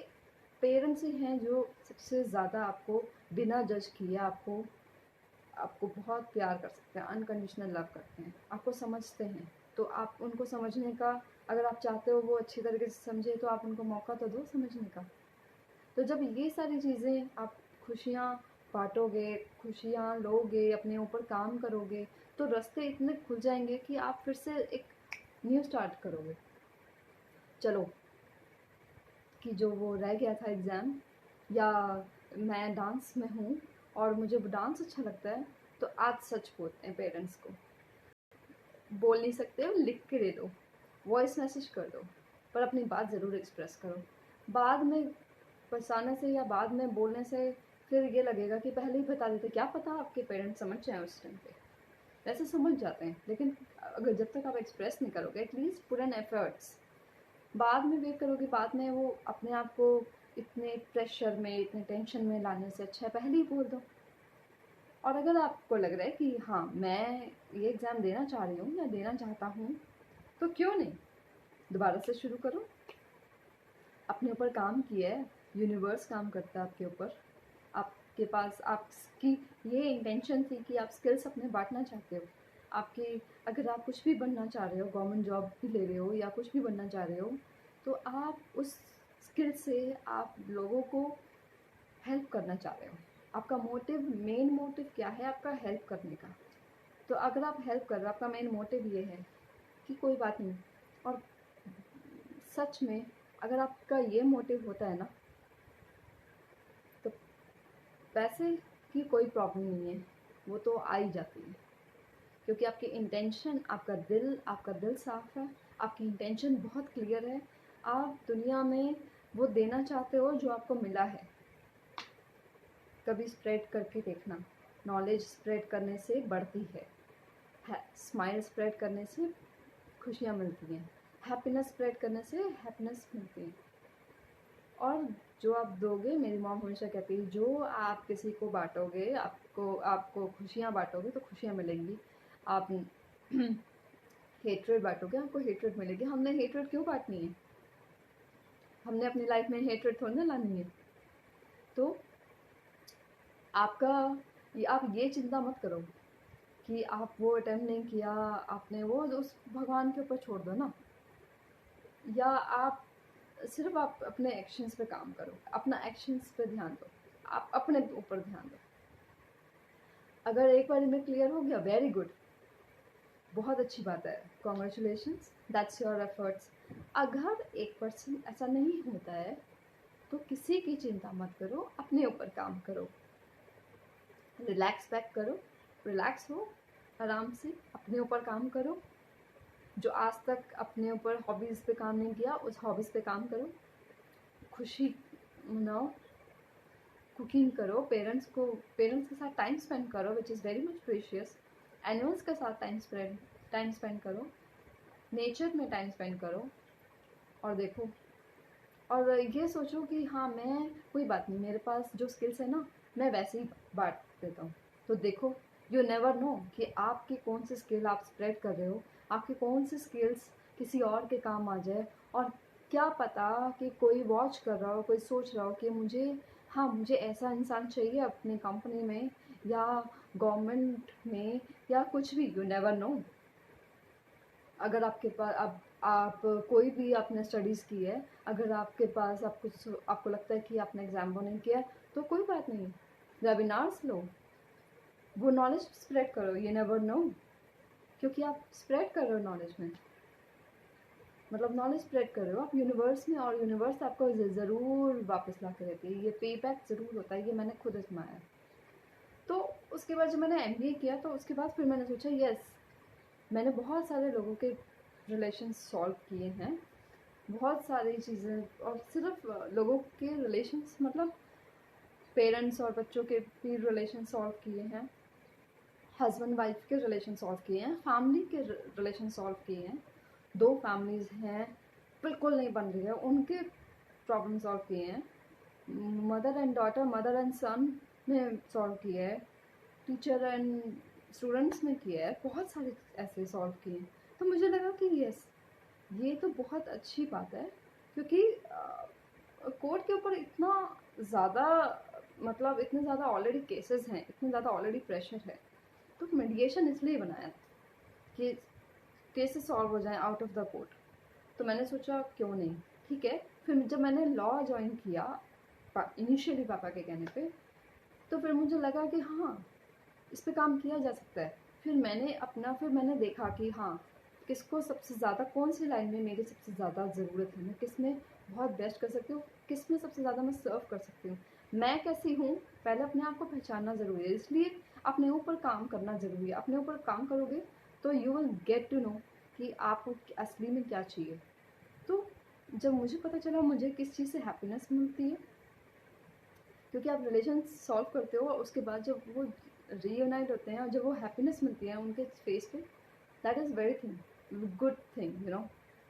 पेरेंट्स ही हैं जो सबसे ज़्यादा आपको बिना जज किए आपको आपको बहुत प्यार कर सकते हैं, अनकंडीशनल लव करते हैं, आपको समझते हैं। तो आप उनको समझने का, अगर आप चाहते हो वो अच्छी तरीके से समझे, तो आप उनको मौका तो दो समझने का। तो जब ये सारी चीज़ें आप खुशियाँ बाँटोगे, खुशियाँ लोगे, अपने ऊपर काम करोगे, तो रास्ते इतने खुल जाएँगे कि आप फिर से एक न्यू स्टार्ट करोगे। चलो कि जो वो रह गया था एग्ज़ाम, या मैं डांस में हूँ और मुझे वो डांस अच्छा लगता है, तो आज सच बोलते हैं पेरेंट्स को। बोल नहीं सकते हो, लिख के दे दो, वॉइस मैसेज कर दो, पर अपनी बात ज़रूर एक्सप्रेस करो। बाद में पछताने से या बाद में बोलने से फिर ये लगेगा कि पहले ही बता देते, क्या पता आपके पेरेंट्स समझ जाएँ उस टाइम पे। वैसे समझ जाते हैं, लेकिन अगर जब तक आप एक्सप्रेस नहीं करोगे, एटलीस्ट पुट एन एफर्ट्स। बाद में वेट करोगे, बाद में वो अपने आप को इतने प्रेशर में, इतने टेंशन में लाने से अच्छा है पहले ही बोल दो। और अगर आपको लग रहा है कि हाँ मैं ये एग्ज़ाम देना चाह रही हूँ या देना चाहता हूँ, तो क्यों नहीं दोबारा से शुरू करो। अपने ऊपर काम किया है, यूनिवर्स काम करता है आपके ऊपर। आपके पास आपकी ये इंटेंशन थी कि आप स्किल्स अपने बांटना चाहते हो। आपकी, अगर आप कुछ भी बनना चाह रहे हो, गवर्नमेंट जॉब भी ले रहे हो या कुछ भी बनना चाह रहे हो, तो आप उस स्किल से आप लोगों को हेल्प करना चाह रहे हो। आपका मोटिव, मेन मोटिव क्या है आपका? हेल्प करने का। तो अगर आप हेल्प कर रहे हो, आपका मेन मोटिव ये है कि कोई बात नहीं। और सच में अगर आपका ये मोटिव होता है ना, तो पैसे की कोई प्रॉब्लम नहीं है, वो तो आ ही जाती है। क्योंकि आपकी इंटेंशन, आपका दिल साफ़ है, आपकी इंटेंशन बहुत क्लियर है। आप दुनिया में वो देना चाहते हो जो आपको मिला है। कभी स्प्रेड करके देखना, नॉलेज स्प्रेड करने से बढ़ती है, स्माइल स्प्रेड करने से खुशियाँ मिलती हैं, हैप्पीनेस स्प्रेड करने से हैप्पीनेस मिलती है। और जो आप दोगे, मेरी मॉम हमेशा कहती है, जो आप किसी को बाँटोगे, आपको आपको खुशियाँ बाँटोगे तो खुशियाँ मिलेंगी। आप हेट्रेड बाँटोगे, आपको हेट्रेड मिलेगी। हमने हेट्रेड क्यों बाँटनी है? हमने अपनी लाइफ में हेट्रेड थोड़ी ना लानी है। तो आपका आप ये चिंता मत करो कि आप वो अटेम्प्ट नहीं किया, आपने वो उस भगवान के ऊपर छोड़ दो ना। या आप सिर्फ आप अपने एक्शंस पे काम करो, अपना एक्शंस पे ध्यान दो, आप अपने ऊपर ध्यान दो। अगर एक बार में क्लियर हो गया, वेरी गुड, बहुत अच्छी बात है, कॉन्ग्रेचुलेशंस, दैट्स योर एफर्ट्स। अगर 1% ऐसा नहीं होता है, तो किसी की चिंता मत करो, अपने ऊपर काम करो, रिलैक्स बैक करो, रिलैक्स हो, आराम से अपने ऊपर काम करो। जो आज तक अपने ऊपर हॉबीज़ पे काम नहीं किया, उस हॉबीज़ पे काम करो, खुशी मनाओ, कुकिंग करो, पेरेंट्स के साथ टाइम स्पेंड करो, which is very much precious. Animals के साथ टाइम स्पेंड करो, नेचर में टाइम स्पेंड करो, और देखो, और ये सोचो कि हाँ मैं, कोई बात नहीं, मेरे पास जो स्किल्स है ना, मैं वैसे ही बांट देता हूँ। तो देखो, यू नेवर नो कि आपकी कौन सी स्किल आप स्प्रेड कर रहे हो, आपकी कौन सी स्किल्स किसी और के काम आ जाए। और क्या पता कि कोई वॉच कर रहा हो, कोई सोच रहा हो कि मुझे ऐसा इंसान चाहिए अपनी कंपनी में या गवर्नमेंट में या कुछ भी, यू नेवर नो। अगर आपके पास, अब आप कोई भी आपने स्टडीज़ की है, अगर आपके पास आपको लगता है कि आपने एग्ज़ाम वो नहीं किया है, तो कोई बात नहीं, वेबिनार्स लो, वो नॉलेज स्प्रेड करो, ये नेवर नो। क्योंकि आप स्प्रेड कर रहे हो नॉलेज में, मतलब नॉलेज स्प्रेड कर रहे हो आप यूनिवर्स में, और यूनिवर्स आपको ज़रूर वापस ला के देती है, ये पे बैक ज़रूर होता है, ये मैंने खुद आजमाया है। तो उसके बाद जब मैंने MBA किया, तो उसके बाद फिर मैंने सोचा यस, मैंने बहुत सारे लोगों के रिलेशन सॉल्व किए हैं, बहुत सारी चीज़ें, और सिर्फ लोगों के रिलेशंस, मतलब पेरेंट्स और बच्चों के भी रिलेशन सॉल्व किए हैं, हस्बैंड वाइफ के रिलेशन सॉल्व किए हैं, फैमिली के रिलेशन सॉल्व किए हैं। दो फैमिलीज़ हैं बिल्कुल नहीं बन रही है, उनके प्रॉब्लम सॉल्व किए हैं। Mother and daughter, mother and son में सॉल्व किया है, टीचर एंड स्टूडेंट्स में किया है, बहुत सारे ऐसे सॉल्व किए हैं। तो मुझे लगा कि यस, ये तो बहुत अच्छी बात है, क्योंकि कोर्ट के ऊपर इतना ज़्यादा, मतलब इतने ज़्यादा ऑलरेडी केसेस हैं, इतने ज़्यादा ऑलरेडी प्रेशर है। तो मीडिएशन इसलिए बनाया कि केसेस सॉल्व हो जाएं आउट ऑफ द कोर्ट। तो मैंने सोचा क्यों नहीं, ठीक है। फिर जब मैंने लॉ ज्वाइन किया इनिशियली पापा के कहने पे, तो फिर मुझे लगा कि हाँ, इस पे काम किया जा सकता है। फिर मैंने देखा कि हाँ, किसको सबसे ज़्यादा, कौन सी लाइन में मेरी सबसे ज़्यादा ज़रूरत है, मैं किस में बहुत बेस्ट कर सकती हूँ, किस में सबसे ज़्यादा मैं सर्व कर सकती हूँ, मैं कैसी हूँ। पहले अपने आप को पहचानना ज़रूरी है, इसलिए अपने ऊपर काम करना ज़रूरी है। अपने ऊपर काम करोगे तो you will get to know कि आपको असली में क्या चाहिए। तो जब मुझे पता चला मुझे किस चीज़ से हैप्पीनेस मिलती है, क्योंकि आप रिलेशन सॉल्व करते हो और उसके बाद जब वो रीयूनाइट होते हैं और जब वो हैप्पीनेस मिलती है उनके फेस पे, that is very thing good thing, you know.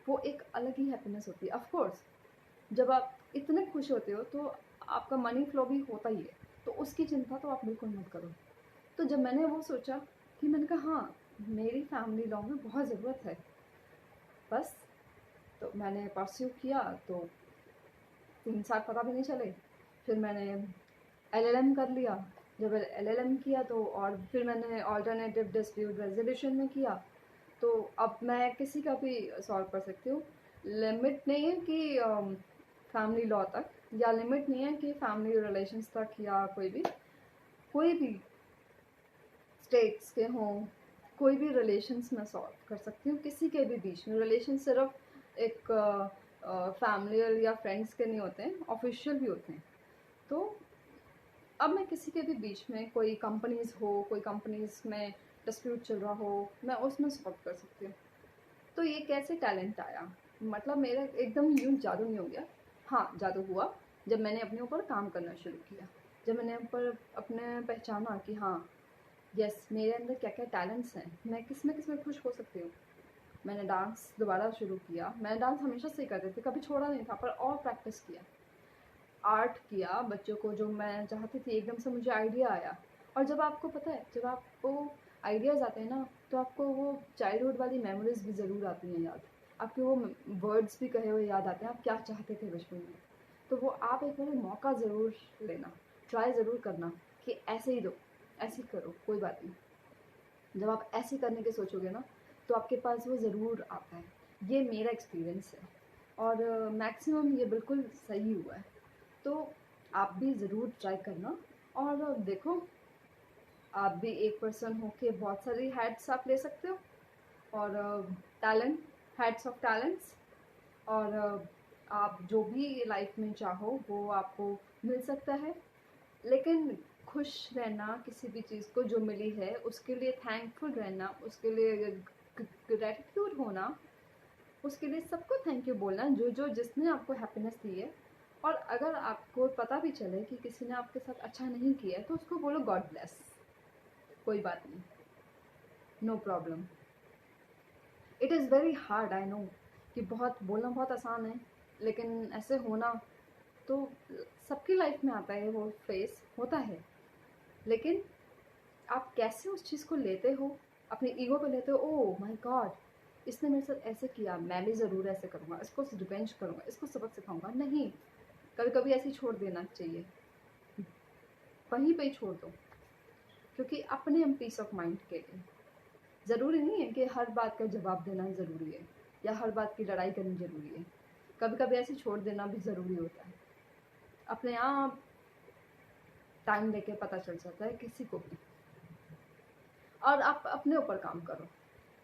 वो एक अलग ही हैप्पीनेस होती है। ऑफ कोर्स जब आप इतने खुश होते हो तो आपका मनी फ्लो भी होता ही है, तो उसकी चिंता तो आप बिल्कुल मत करो। तो जब मैंने वो सोचा कि मैंने कहा हाँ, मेरी फैमिली लॉ में बहुत ज़रूरत है, बस, तो मैंने परस्यू किया। तो 3 साल पता भी नहीं चले। फिर मैंने एलएलएम कर लिया। जब एलएलएम किया तो, और फिर मैंने ऑल्टरनेटिव डिस्प्यूट रेजोल्यूशन में किया। तो अब मैं किसी का भी सॉल्व कर सकती हूँ। लिमिट नहीं है कि फैमिली लॉ तक, या लिमिट नहीं है कि फैमिली रिलेशंस तक, या कोई भी स्टेट्स के हों, कोई भी रिलेशंस में सॉल्व कर सकती हूँ, किसी के भी बीच में। रिलेशन सिर्फ एक फैमिलियल या फ्रेंड्स के नहीं होते हैं, ऑफिशियल भी होते हैं। तो अब मैं किसी के भी बीच में, कोई कंपनीज़ हो, कोई कंपनीज़ में डिस्प्यूट चल रहा हो, मैं उसमें सॉल्व कर सकती हूँ। तो ये कैसे टैलेंट आया, मतलब मेरा एकदम यूँ जादू नहीं हो गया। हाँ, जादू हुआ जब मैंने अपने ऊपर काम करना शुरू किया, जब मैंने अपने पहचाना कि हाँ, यस, मेरे अंदर क्या क्या टैलेंट्स हैं, मैं किस में खुश हो सकती हूँ। मैंने डांस दोबारा शुरू किया। मैंने डांस हमेशा से ही करती थी, कभी छोड़ा नहीं था, पर और प्रैक्टिस किया। आर्ट किया, बच्चों को जो मैं चाहती थी, एकदम से मुझे आइडिया आया। और जब आपको पता है, जब आपको आइडियाज़ आते हैं ना, तो आपको वो चाइल्डहुड वाली मेमोरीज भी ज़रूर आती हैं याद। आपके वो वर्ड्स भी कहे हुए याद आते हैं, आप क्या चाहते थे बचपन में। तो वो आप एक बार मौका ज़रूर लेना, ट्राई ज़रूर करना कि ऐसे ही दो, ऐसे ही करो, कोई बात नहीं। जब आप ऐसे करने के सोचोगे ना, तो आपके पास वो ज़रूर आता है। ये मेरा एक्सपीरियंस है, और मैक्सिमम ये बिल्कुल सही हुआ है। तो आप भी ज़रूर ट्राई करना। और देखो, आप भी एक पर्सन हो के बहुत सारी हैट्स आप ले सकते हो, और टैलेंट, हैट्स ऑफ टैलेंट्स, और आप जो भी लाइफ में चाहो वो आपको मिल सकता है। लेकिन खुश रहना, किसी भी चीज़ को जो मिली है उसके लिए थैंकफुल रहना, उसके लिए ग्रेटिट्यूड होना, उसके लिए सबको थैंक यू बोलना, जो जिसने आपको हैप्पीनेस दी है। और अगर आपको पता भी चले कि किसी ने आपके साथ अच्छा नहीं किया है, तो उसको बोलो गॉड ब्लेस, कोई बात नहीं, no problem. It is very hard, I know, कि बहुत बोलना बहुत आसान है, लेकिन ऐसे होना तो सबकी लाइफ में आता है, वो फेस होता है। लेकिन आप कैसे उस चीज़ को लेते हो, अपने ईगो पे लेते हो, ओह माय गॉड, इसने मेरे साथ ऐसे किया, मैं भी ज़रूर ऐसे करूँगा, इसको रिवेंज करूँगा, इसको सबक सिखाऊंगा। नहीं, कभी कभी ऐसे ही छोड़ देना चाहिए, वहीं पे ही छोड़ दो, क्योंकि अपने पीस ऑफ माइंड के लिए। ज़रूरी नहीं है कि हर बात का जवाब देना ज़रूरी है, या हर बात की लड़ाई करनी ज़रूरी है। कभी कभी ऐसे छोड़ देना भी ज़रूरी होता है। अपने आप टाइम लेके पता चल जाता है किसी को भी। और आप अपने ऊपर काम करो।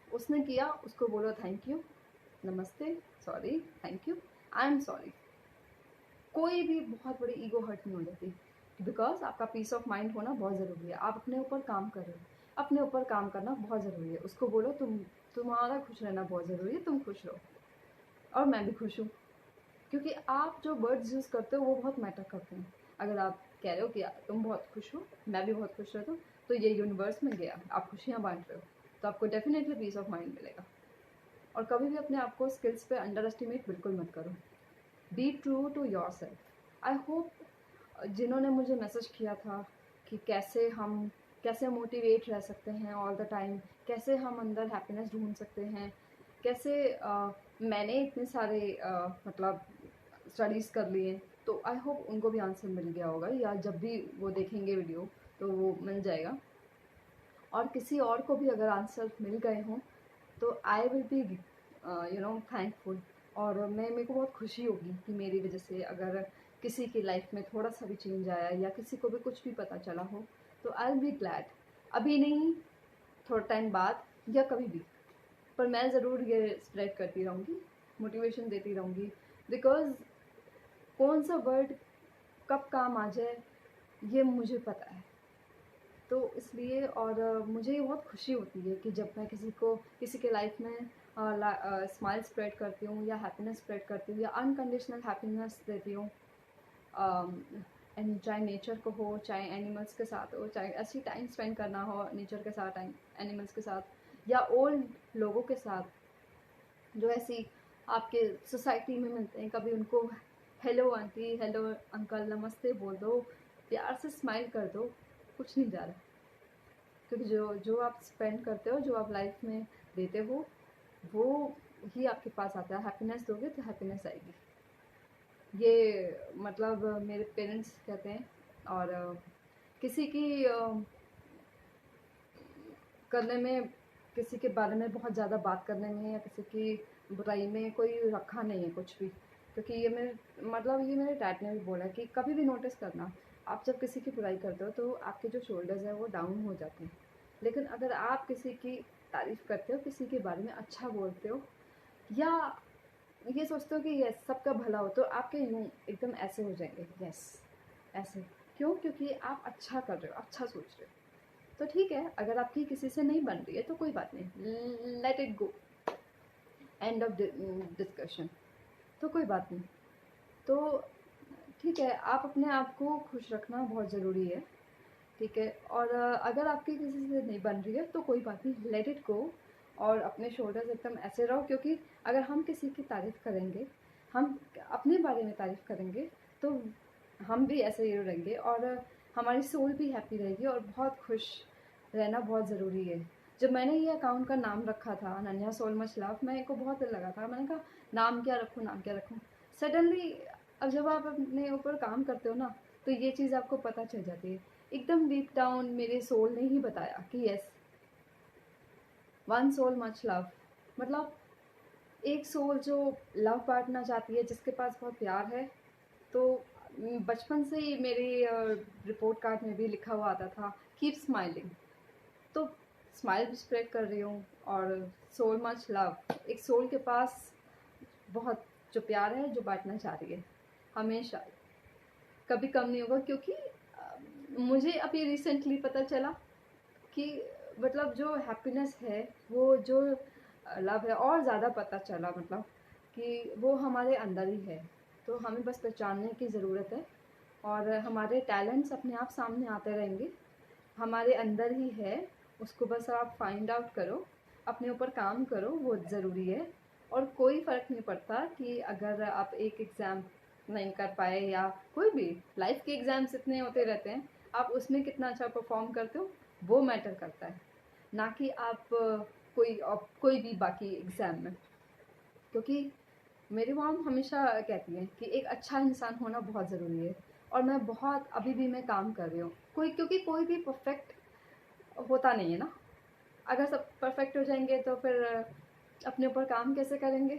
उसने किया, उसको बोलो थैंक यू, नमस्ते, sorry, thank you, I am sorry. कोई भी बहुत बड़ी ईगो हर्ट नहीं हो जाती, बिकॉज आपका पीस ऑफ माइंड होना बहुत ज़रूरी है। आप अपने ऊपर काम कर रहे हो, अपने ऊपर काम करना बहुत ज़रूरी है। उसको बोलो तुम्हारा खुश रहना बहुत ज़रूरी है, तुम खुश रहो, और मैं भी खुश हूँ। क्योंकि आप जो वर्ड्स यूज़ करते हो वो बहुत मैटर करते हैं। अगर आप कह रहे हो कि तुम बहुत खुश हो, मैं भी बहुत खुश रहता हूँ, तो ये यूनिवर्स में गया, आप खुशियाँ बांट रहे हो, तो आपको डेफिनेटली पीस ऑफ माइंड मिलेगा। और कभी भी अपने आप को स्किल्स पे अंडर एस्टिमेट बिल्कुल मत करो। Be true to yourself. I hope जिन्होंने मुझे मैसेज किया था कि कैसे मोटिवेट रह सकते हैं ऑल द टाइम, कैसे हम अंदर हैप्पीनेस ढूंढ सकते हैं, कैसे मैंने इतने सारे मतलब स्टडीज़ कर लिए, तो आई होप उनको भी आंसर मिल गया होगा, या जब भी वो देखेंगे वीडियो तो वो मिल जाएगा। और किसी और को भी अगर आंसर मिल गए हों तो आई विल बी थैंकफुल। और मेरे को बहुत खुशी होगी कि मेरी वजह से अगर किसी की लाइफ में थोड़ा सा भी चेंज आया या किसी को भी कुछ भी पता चला हो, तो आई विल बी ग्लैड। अभी नहीं, थोड़ा टाइम बाद या कभी भी, पर मैं ज़रूर ये स्प्रेड करती रहूँगी, मोटिवेशन देती रहूँगी, बिकॉज़ कौन सा वर्ड कब काम आ जाए ये मुझे पता है। तो इसलिए और मुझे ये बहुत खुशी होती है कि जब मैं किसी के लाइफ में स्माइल स्प्रेड करती हूँ या हैप्पीनेस स्प्रेड करती हूँ या अनकंडीशनल हैप्पीनेस देती हूँ। एंड चाहे नेचर को हो, चाहे एनिमल्स के साथ हो, चाहे ऐसी टाइम स्पेंड करना हो नेचर के साथ, एनिमल्स के साथ, या ओल्ड लोगों के साथ जो ऐसी आपके सोसाइटी में मिलते हैं, कभी उनको हेलो आंटी, हेलो अंकल, नमस्ते बोल दो, प्यार से स्माइल कर दो, कुछ नहीं जा रहा। क्योंकि जो आप स्पेंड करते हो, जो आप लाइफ में देते हो, वो ही आपके पास आता है। हैप्पीनेस दोगे तो हैप्पीनेस आएगी, ये मतलब मेरे पेरेंट्स कहते हैं। और किसी की करने में, किसी के बारे में बहुत ज़्यादा बात करने में या किसी की बुराई में कोई रखा नहीं है कुछ भी। क्योंकि ये मेरे डैड ने भी बोला कि कभी भी नोटिस करना, आप जब किसी की बुराई करते हो तो आपके जो शोल्डर्स हैं वो डाउन हो जाते हैं, लेकिन अगर आप किसी की तारीफ़ करते हो, किसी के बारे में अच्छा बोलते हो, या ये सोचते हो कि यस सबका भला हो, तो आपके यूँ एकदम ऐसे हो जाएंगे, यस ऐसे। क्यों? क्योंकि आप अच्छा कर रहे हो, अच्छा सोच रहे हो। तो ठीक है, अगर आपकी किसी से नहीं बन रही है तो कोई बात नहीं, let it go, end of discussion. तो कोई बात नहीं। तो ठीक है, आप अपने आप को खुश रखना बहुत ज़रूरी है, ठीक है। और अगर आपकी किसी से नहीं बन रही है तो कोई बात नहीं, लेट इट गो, और अपने शोल्डर्स एकदम ऐसे रहो। क्योंकि अगर हम किसी की तारीफ़ करेंगे, हम अपने बारे में तारीफ़ करेंगे, तो हम भी ऐसे ही रहेंगे और हमारी सोल भी हैप्पी रहेगी, और बहुत खुश रहना बहुत ज़रूरी है। जब मैंने ये अकाउंट का नाम रखा था अनन्या सोल मच लव, मेरे को बहुत दिल लगा था, मैंने कहा नाम क्या रखूँ, नाम क्या रखूँ। सडनली अब जब आप अपने ऊपर काम करते हो ना, तो ये चीज़ आपको पता चल जाती है। एकदम डीप डाउन मेरे सोल ने ही बताया कि yes, one soul much love, मतलब एक सोल जो लव बांटना चाहती है, जिसके पास बहुत प्यार है। तो बचपन से ही मेरे रिपोर्ट कार्ड में भी लिखा हुआ आता था कीप स्माइलिंग, तो स्माइल भी स्प्रेड कर रही हूँ। और सोल मच लव, एक सोल के पास बहुत जो प्यार है, जो बांटना चाह रही है, हमेशा कभी कम नहीं होगा। क्योंकि मुझे अभी रिसेंटली पता चला कि मतलब जो हैप्पीनेस है, वो जो लव है, और ज़्यादा पता चला, मतलब कि वो हमारे अंदर ही है। तो हमें बस पहचानने की ज़रूरत है, और हमारे टैलेंट्स अपने आप सामने आते रहेंगे, हमारे अंदर ही है। उसको बस आप फाइंड आउट करो, अपने ऊपर काम करो, वो ज़रूरी है। और कोई फ़र्क नहीं पड़ता कि अगर आप एक एग्ज़ाम नहीं कर पाए, या कोई भी लाइफ के एग्ज़ाम्स इतने होते रहते हैं, आप उसमें कितना अच्छा परफॉर्म करते हो वो मैटर करता है, ना कि आप कोई भी बाकी एग्ज़ाम में। क्योंकि मेरी मॉम हमेशा कहती हैं कि एक अच्छा इंसान होना बहुत ज़रूरी है, और मैं बहुत अभी भी मैं काम कर रही हूँ। क्योंकि कोई भी परफेक्ट होता नहीं है ना। अगर सब परफेक्ट हो जाएंगे तो फिर अपने ऊपर काम कैसे करेंगे,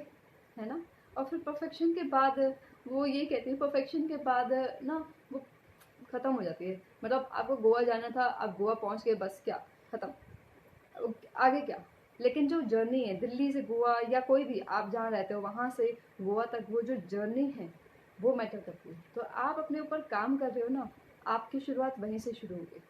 है ना। और फिर परफेक्शन के बाद, वो ये कहती है परफेक्शन के बाद ना वो ख़त्म हो जाती है। मतलब आपको गोवा जाना था, आप गोवा पहुँच गए, बस क्या, ख़त्म, आगे क्या। लेकिन जो जर्नी है दिल्ली से गोवा, या कोई भी आप जहाँ रहते हो वहाँ से गोवा तक, वो जो जर्नी है वो मैटर करती है। तो आप अपने ऊपर काम कर रहे हो ना, आपकी शुरुआत वहीं से शुरू होगी।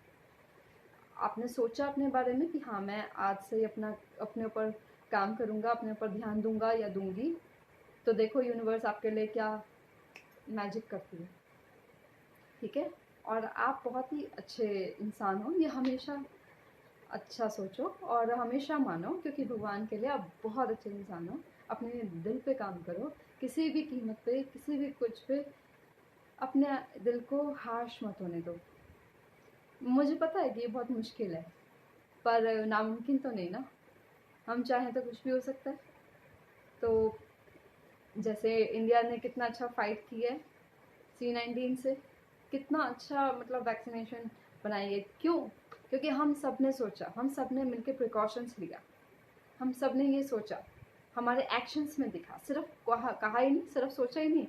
आपने सोचा अपने बारे में कि हाँ मैं आज से ही अपने ऊपर काम करूँगा, अपने ऊपर ध्यान दूंगा या दूंगी, तो देखो यूनिवर्स आपके लिए क्या मैजिक करती है, ठीक है। और आप बहुत ही अच्छे इंसान हो, ये हमेशा अच्छा सोचो और हमेशा मानो, क्योंकि भगवान के लिए आप बहुत अच्छे इंसान हो। अपने दिल पे काम करो, किसी भी कीमत पे, किसी भी कुछ पे अपने दिल को हार्श मत होने दो। मुझे पता है कि ये बहुत मुश्किल है, पर नामुमकिन तो नहीं ना, हम चाहें तो कुछ भी हो सकता है। तो जैसे इंडिया ने कितना अच्छा फाइट किया है C-19 से, कितना अच्छा मतलब वैक्सीनेशन बनाई है। क्यों? क्योंकि हम सब ने सोचा, हम सब ने मिलकर प्रिकॉशंस लिया, हम सब ने ये सोचा, हमारे एक्शंस में दिखा, सिर्फ कहा ही नहीं, सिर्फ सोचा ही नहीं,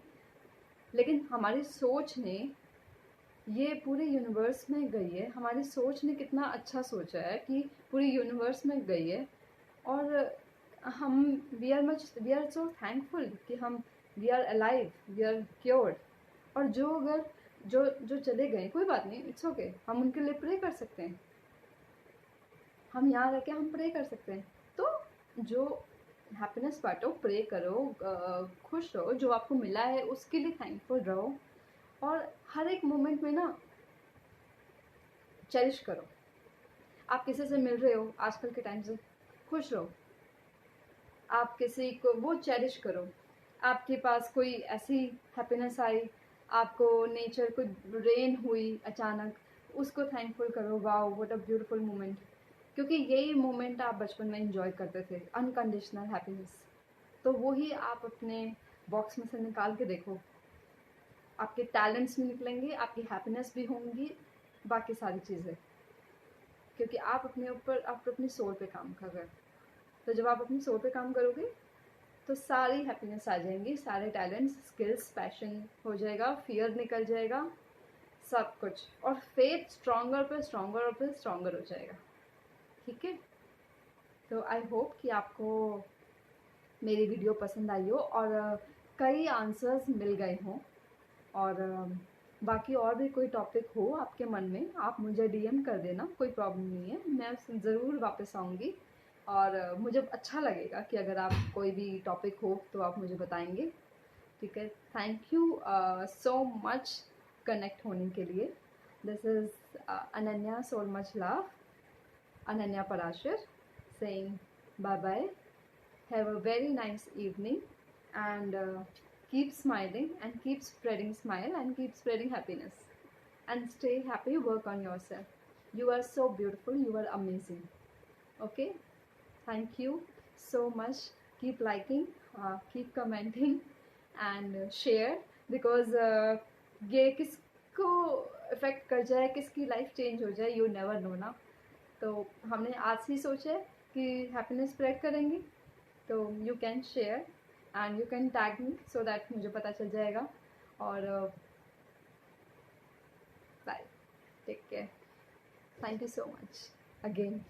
लेकिन हमारी सोच ने ये पूरे यूनिवर्स में गई है। हमारी सोच ने कितना अच्छा सोचा है कि पूरी यूनिवर्स में गई है। और हम वी आर सो थैंकफुल कि हम we are alive, we are cured. और जो अगर जो जो चले गए, कोई बात नहीं, इट्स ओके, हम उनके लिए प्रे कर सकते हैं, हम यहाँ रह के हम प्रे कर सकते हैं। तो जो हैप्पीनेस बांटो, प्रे करो, खुश रहो, जो आपको मिला है उसके लिए थैंकफुल रहो। और हर एक मोमेंट में ना चेरिश करो। आप किसी से मिल रहे हो आजकल के टाइम से, खुश रहो, आप किसी को वो चेरिश करो। आपके पास कोई ऐसी हैप्पीनेस आई, आपको नेचर को रेन हुई अचानक, उसको थैंकफुल करो, wow what a beautiful moment. क्योंकि यही मोमेंट आप बचपन में एंजॉय करते थे, अनकंडीशनल हैप्पीनेस। तो वही आप अपने बॉक्स में से निकाल के देखो, आपके टैलेंट्स भी निकलेंगे, आपकी हैप्पीनेस भी होंगी, बाकी सारी चीज़ें। क्योंकि आप अपने ऊपर, आप अपनी सोल पे काम कर रहे हो। तो जब आप अपनी सोल पे काम करोगे तो सारी हैप्पीनेस आ जाएंगी, सारे टैलेंट्स, स्किल्स, पैशन हो जाएगा, फियर निकल जाएगा, सब कुछ। और फेथ स्ट्रॉन्गर पे स्ट्रॉन्गर और फिर स्ट्रॉन्गर हो जाएगा। ठीक है, तो आई होप कि आपको मेरी वीडियो पसंद आई हो और कई आंसर्स मिल गए हों। और बाकी और भी कोई टॉपिक हो आपके मन में, आप मुझे DM कर देना, कोई प्रॉब्लम नहीं है, मैं ज़रूर वापस आऊँगी। और मुझे अच्छा लगेगा कि अगर आप कोई भी टॉपिक हो तो आप मुझे बताएंगे। ठीक है, thank you so much connect होने के लिए। This is Ananya so much love, Ananya Parashar, saying bye bye. Have a very nice evening and keep smiling and keep spreading smile and keep spreading happiness. And stay happy, work on yourself. You are so beautiful, you are amazing. Okay? Thank you so much. Keep liking, keep commenting and share, because ये किसको effect कर जाए, किसकी life change हो जाए, you never know ना। तो हमने आज ही सोचा है कि हैप्पीनेस स्प्रेड करेंगे। तो you can share and you can tag me so that मुझे पता चल जाएगा। और bye, take care, thank you so much again.